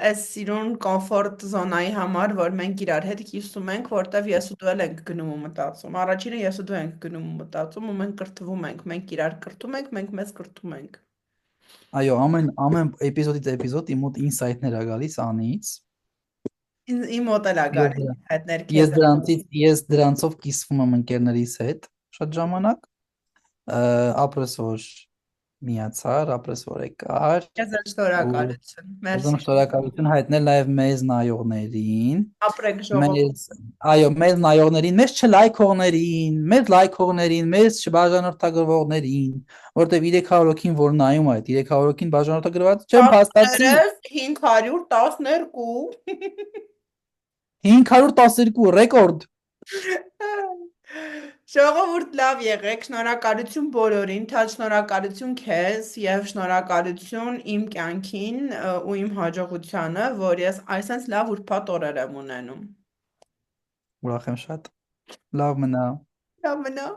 այս սիրուն կոմֆորտ զոնայի համար, որ մենք իրար հետ կիսում ենք, որտեվ ես ու դու էլ ենք գնում ու մտածում։ Առաջինը ես ու դու ենք գնում ու մտածում ու մենք կրթվում ենք, մենք իրար կրթում ենք, մենք մեզ կրթում ենք։ Այո, ամեն էպիզոդից էպիզոդ իմ մոտ ինսայթներ ա գալիս անից։ Իմ մոտ էլ ա Ես գալիս հայտներ ես քեզ։ դրանցով կիսվում եմ ընկերներիս հետ շատ ժամանակ, ապրես որ միացար, ապրես որ եկար Քեզ էլ ու շնորհակալություն։ ուզում Մերսի։ շնորհակալություն հայտնել նաև մեզ նայողներին, Ապրեք ժողովուրդ։ մեզ, այո, մեզ նայողներին, մեզ չլայքողներին, մեզ լայքողներին, մեզ չբաժանորդագրվողներին, որտեվ 300 հոգին որ նայում է, այդ 300 հոգին բաժանորդագրված չեն փաստացի 512 512 ռեկորդ։ Ժողովուրդ լավ եղեք, շնորհակալություն բոլորին, թա շնորհակալություն քեզ եւ շնորհակալություն իմ կյանքին ու իմ հաջողությանը, որ ես այսպես լավ ուրբաթ օրեր եմ ունենում։ Ուրախ եմ շատ։ Լավ մնա։ Լավ մնա։